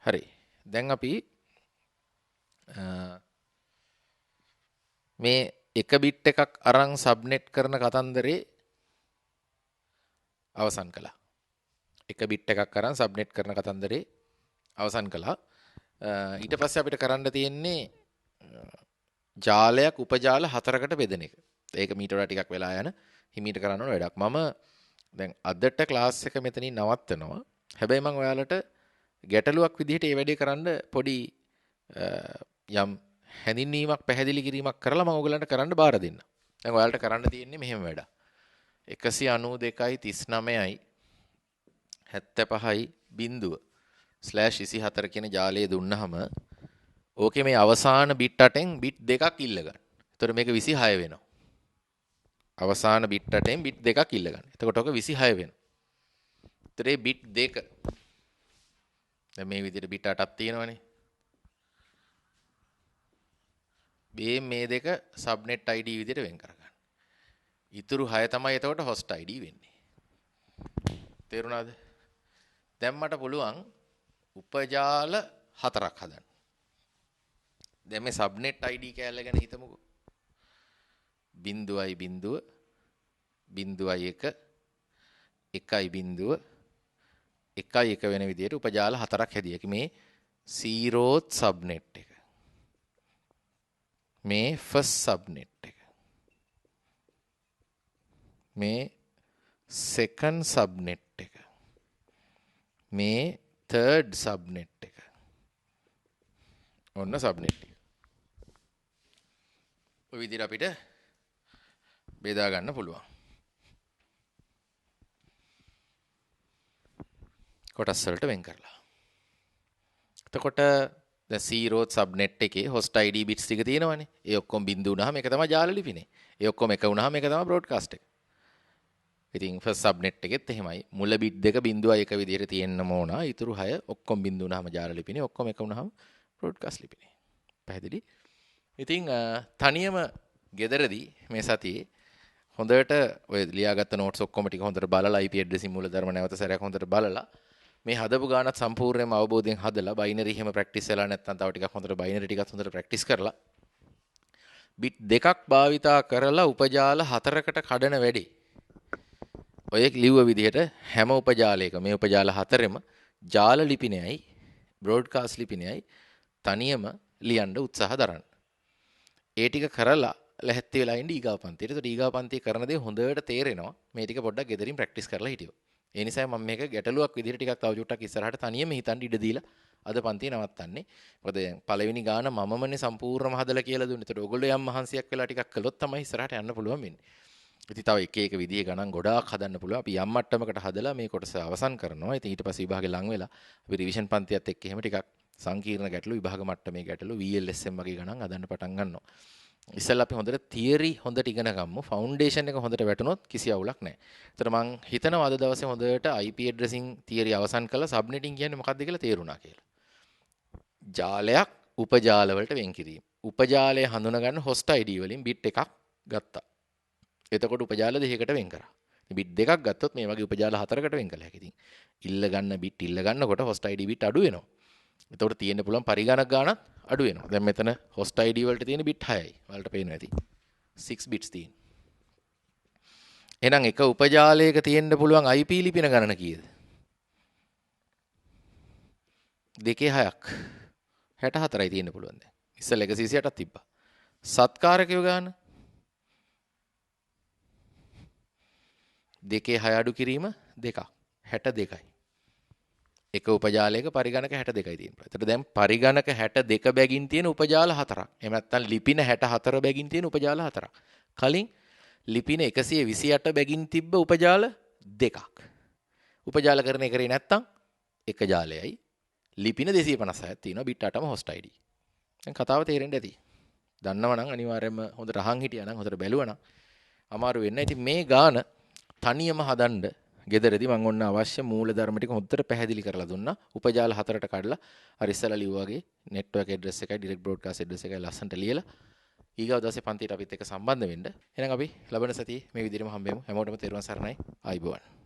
හරි. දැන් අපි මේ එක බිට් එකක් අරන් සබ්නෙට් කරන කතන්දරේ අවසන් කළා. එක බිට් එකක් අරන් සබ්නෙට් කරන කතන්දරේ අවසන් කළා. ඊට පස්සේ අපිට කරන්න තියෙන්නේ ජාලයක් උපජාල 4කට බෙදෙන එක. ඒක මීට වඩා ටිකක් වෙලා යන හිමීට කරන්න ඕන වැඩක්. මම දැන් අදට ක්ලාස් එක මෙතනින් නවත්තනවා. හැබැයි මම ඔයාලට ගැටලුවක් විදිහට මේ වැඩේ කරන්න පොඩි යම් හැඳින්වීමක් පැහැදිලි කිරීමක් කරලා මම ඔයගලන්ට කරන්න බාර දෙන්න. දැන් ඔයාලට කරන්න තියෙන්නේ මෙහෙම වැඩක්. 192යි 39යි 75යි බිංදුව /24 කියන ජාලය දුන්නාම ඕකේ මේ අවසාන බිට් 8න් බිට් දෙකක් ඉල්ල ගන්න. එතකොට මේක 26 වෙනවා. අවසාන බිට් 8න් බිට් දෙකක් ඉල්ල ගන්න. එතකොට ඔක 26 වෙනවා. එතකොට මේ බිට් දෙක දැන් මේ විදිහට බිට් 8ක් තියෙනවනේ. මේ දෙක සබ්නෙට් ID විදිහට වෙන් කරගන්න. ඉතුරු 6 තමයි එතකොට host ID වෙන්නේ. තේරුණාද? දැන් මට පුළුවන් උපජාල 4ක් හදන්න. දැන් මේ සබ්නෙට් ID කෑල්ල ගැන හිතමුකෝ. බිංදුවයි බිංදුව බිංදුවයි 1 එකයි බිංදුව 1යි 1 වෙන විදිහට උපජාල 4ක් හැදියකි. මේ 0th සබ්නෙට් එක. මේ ෆස්ට් සබ්නෙට් එක. මේ සෙකන්ඩ් සබ්නෙට් එක. මේ තර්ඩ් සබ්නෙට් එක. ඔන්න සබ්නෙට් එක. ඔය විදිහට අපිට බෙදා ගන්න පුළුවන්. කොටස් වලට වෙන් කරලා. එතකොට දැන් 0th සබ්නෙට් එකේ host ID bits ටික තියෙනවනේ. ඒ ඔක්කොම බිංදු වුණාම ඒක තමයි ජාල ලිපිනේ. ඒ ඔක්කොම එක වුණාම ඒක තමයි බ්‍රෝඩ්කාස්ට් එක. ඉතින් ෆස්ට් සබ්නෙට් එකෙත් එහෙමයි. මුල බිට් දෙක 0.1 විදිහට තියෙන්න ඕන. ඊටු 6 ඔක්කොම බිංදු වුණාම ජාල ලිපිනේ. ඔක්කොම එක වුණාම බ්‍රෝඩ්කාස්ට් ලිපිනේ. පැහැදිලි? ඉතින් තනියම ගෙදරදී මේ සතියේ හොඳට ඔය ලියාගත්ත නෝට්ස් ඔක්කොම ටික හොඳට බලලා IP ඇඩ්‍රසින් මූලධර්ම නැවත සැරයක් හොඳට බලලා මේ හදපු ගානත් සම්පූර්ණයෙන්ම අවබෝධයෙන් හදලා බයිනරි එහෙම ප්‍රැක්ටිස් වෙලා නැත්නම් තව ටිකක් හොඳට බයිනරි ටිකත් හොඳට ප්‍රැක්ටිස් කරලා බිට් දෙකක් භාවිතා කරලා උපජාල 4කට කඩන වැඩි. ඔය ලිව්ව විදිහට හැම උපජාලයක මේ උපජාල 4ෙම ජාල ලිපිනයයි බ්‍රෝඩ්කාස්ට් ලිපිනයයි තනියම ලියන්න උත්සාහ දරන්න. ඒ ටික කරලා ලැහැත්ති වෙලා ඉන්න ඊගාව පන්තියට. ඒකට ඊගාව පන්තිය කරන දේ හොඳට තේරෙනවා. මේ ටික පොඩ්ඩක් ගෙදරින් ප්‍රැක්ටිස් කරලා හිටියෝ. ඒ නිසා මම මේක ගැටලුවක් විදිහට ටිකක් තව චුට්ටක් ඉස්සරහට තනියම හිතන්න ඉඩ දීලා අද පන්තිය නවත්තන්නේ. මොකද පළවෙනි ගාන මමමනේ සම්පූර්ණම හදලා කියලා දුන්නේ. ඒකට ඔයගොල්ලෝ යම් මහන්සියක් වෙලා ටිකක් කළොත් තමයි ඉස්සරහට යන්න පුළුවන් වෙන්නේ. ඉතින් තව එක එක විදිහේ ගණන් ගොඩාක් හදන්න පුළුවන්. අපි යම් මට්ටමකට හදලා මේ කොටස අවසන් කරනවා. ඉතින් ඊට පස්සේ විභාගේ ලඟ වෙලා අපි රිවිෂන් පන්තියත් එක්ක එහෙම ටිකක් සංකීර්ණ ගැටලු විභාග මට්ටමේ ගැටලු VLSM වගේ ගණන් හදන්න පටන් ගන්නවා. ඉස්සෙල්ලා අපි හොඳට තියරි හොඳට ඉගෙන ගමු. ෆවුන්ඩේෂන් එක හොඳට වැටුනොත් කිසි අවුලක් නැහැ. ඒතර මම හිතනවා අද දවසේ හොඳට IP ඇඩ්‍රසින් තියරි අවසන් කරලා සබ්නෙටින් කියන්නේ මොකක්ද කියලා තේරුණා කියලා. ජාලයක් උපජාල වලට වෙන් කිරීම. උපජාලය හඳුනා ගන්න host ID වලින් bit එකක් ගත්තා. එතකොට උපජාල දෙකකට වෙන් කරා. bit දෙකක් ගත්තොත් මේ වගේ උපජාල 4කට වෙන් කළා. ඉතින් ඉල්ල ගන්න bit ඉල්ල ගන්නකොට host ID bit අඩු වෙනවා. එතකොට තියෙන්න පුළුවන් පරිගණක ගාණක් අඩු වෙනවා. දැන් මෙතන host ID වලට තියෙන bit 6යි. ඔයාලට පේනවා ඇති. 6 bits තියෙන. එහෙනම් එක උපජාලයක තියෙන්න පුළුවන් IP ලිපින ගණන කීයද? 2/6ක්. 64යි තියෙන්න පුළුවන් දැන්. ඉස්සෙල්ලා 128ක් තිබ්බා. සත්කාරකයෝ ගාන 2/6 අඩු කිරීම 2ක්. 62යි. එක උපජාලයක පරිගණක 62යි තියෙනවා. එතකොට දැන් පරිගණක 62 බැගින් තියෙන උපජාල 4ක්. එහෙම නැත්නම් ලිපින 64 බැගින් තියෙන උපජාල 4ක්. කලින් ලිපින 128 බැගින් තිබ්බ උපජාල 2ක්. උපජාල කරන්නේ කරේ නැත්නම් එක ජාලයයි. ලිපින 256ක් තියෙනවා. bit 8ම host ID. දැන් කතාව තේරෙන්න ඇති. දන්නවනම් අනිවාර්යයෙන්ම හොඳට අහන් හිටියා නම් හොඳට බැලුවා නම් අමාරු වෙන්නේ නැහැ. ඉතින් මේ ගාන තනියම හදන්න ගෙදරදී මම ඔන්න අවශ්‍ය මූල ධර්ම ටික හොඳට පැහැදිලි කරලා දුන්නා. උපජාල 4ට කඩලා අර ඉස්සලා ලිව්වා වගේ network address එකයි direct broadcast address එකයි ලස්සනට ලියලා ඊගව දවසේ පන්තියට අපිත් එක්ක සම්බන්ධ වෙන්න. එහෙනම් අපි ලබන සතියේ මේ විදිහටම හම්බෙමු. හැමෝටම තෙරුවන් සරණයි. ආයිබෝවන්.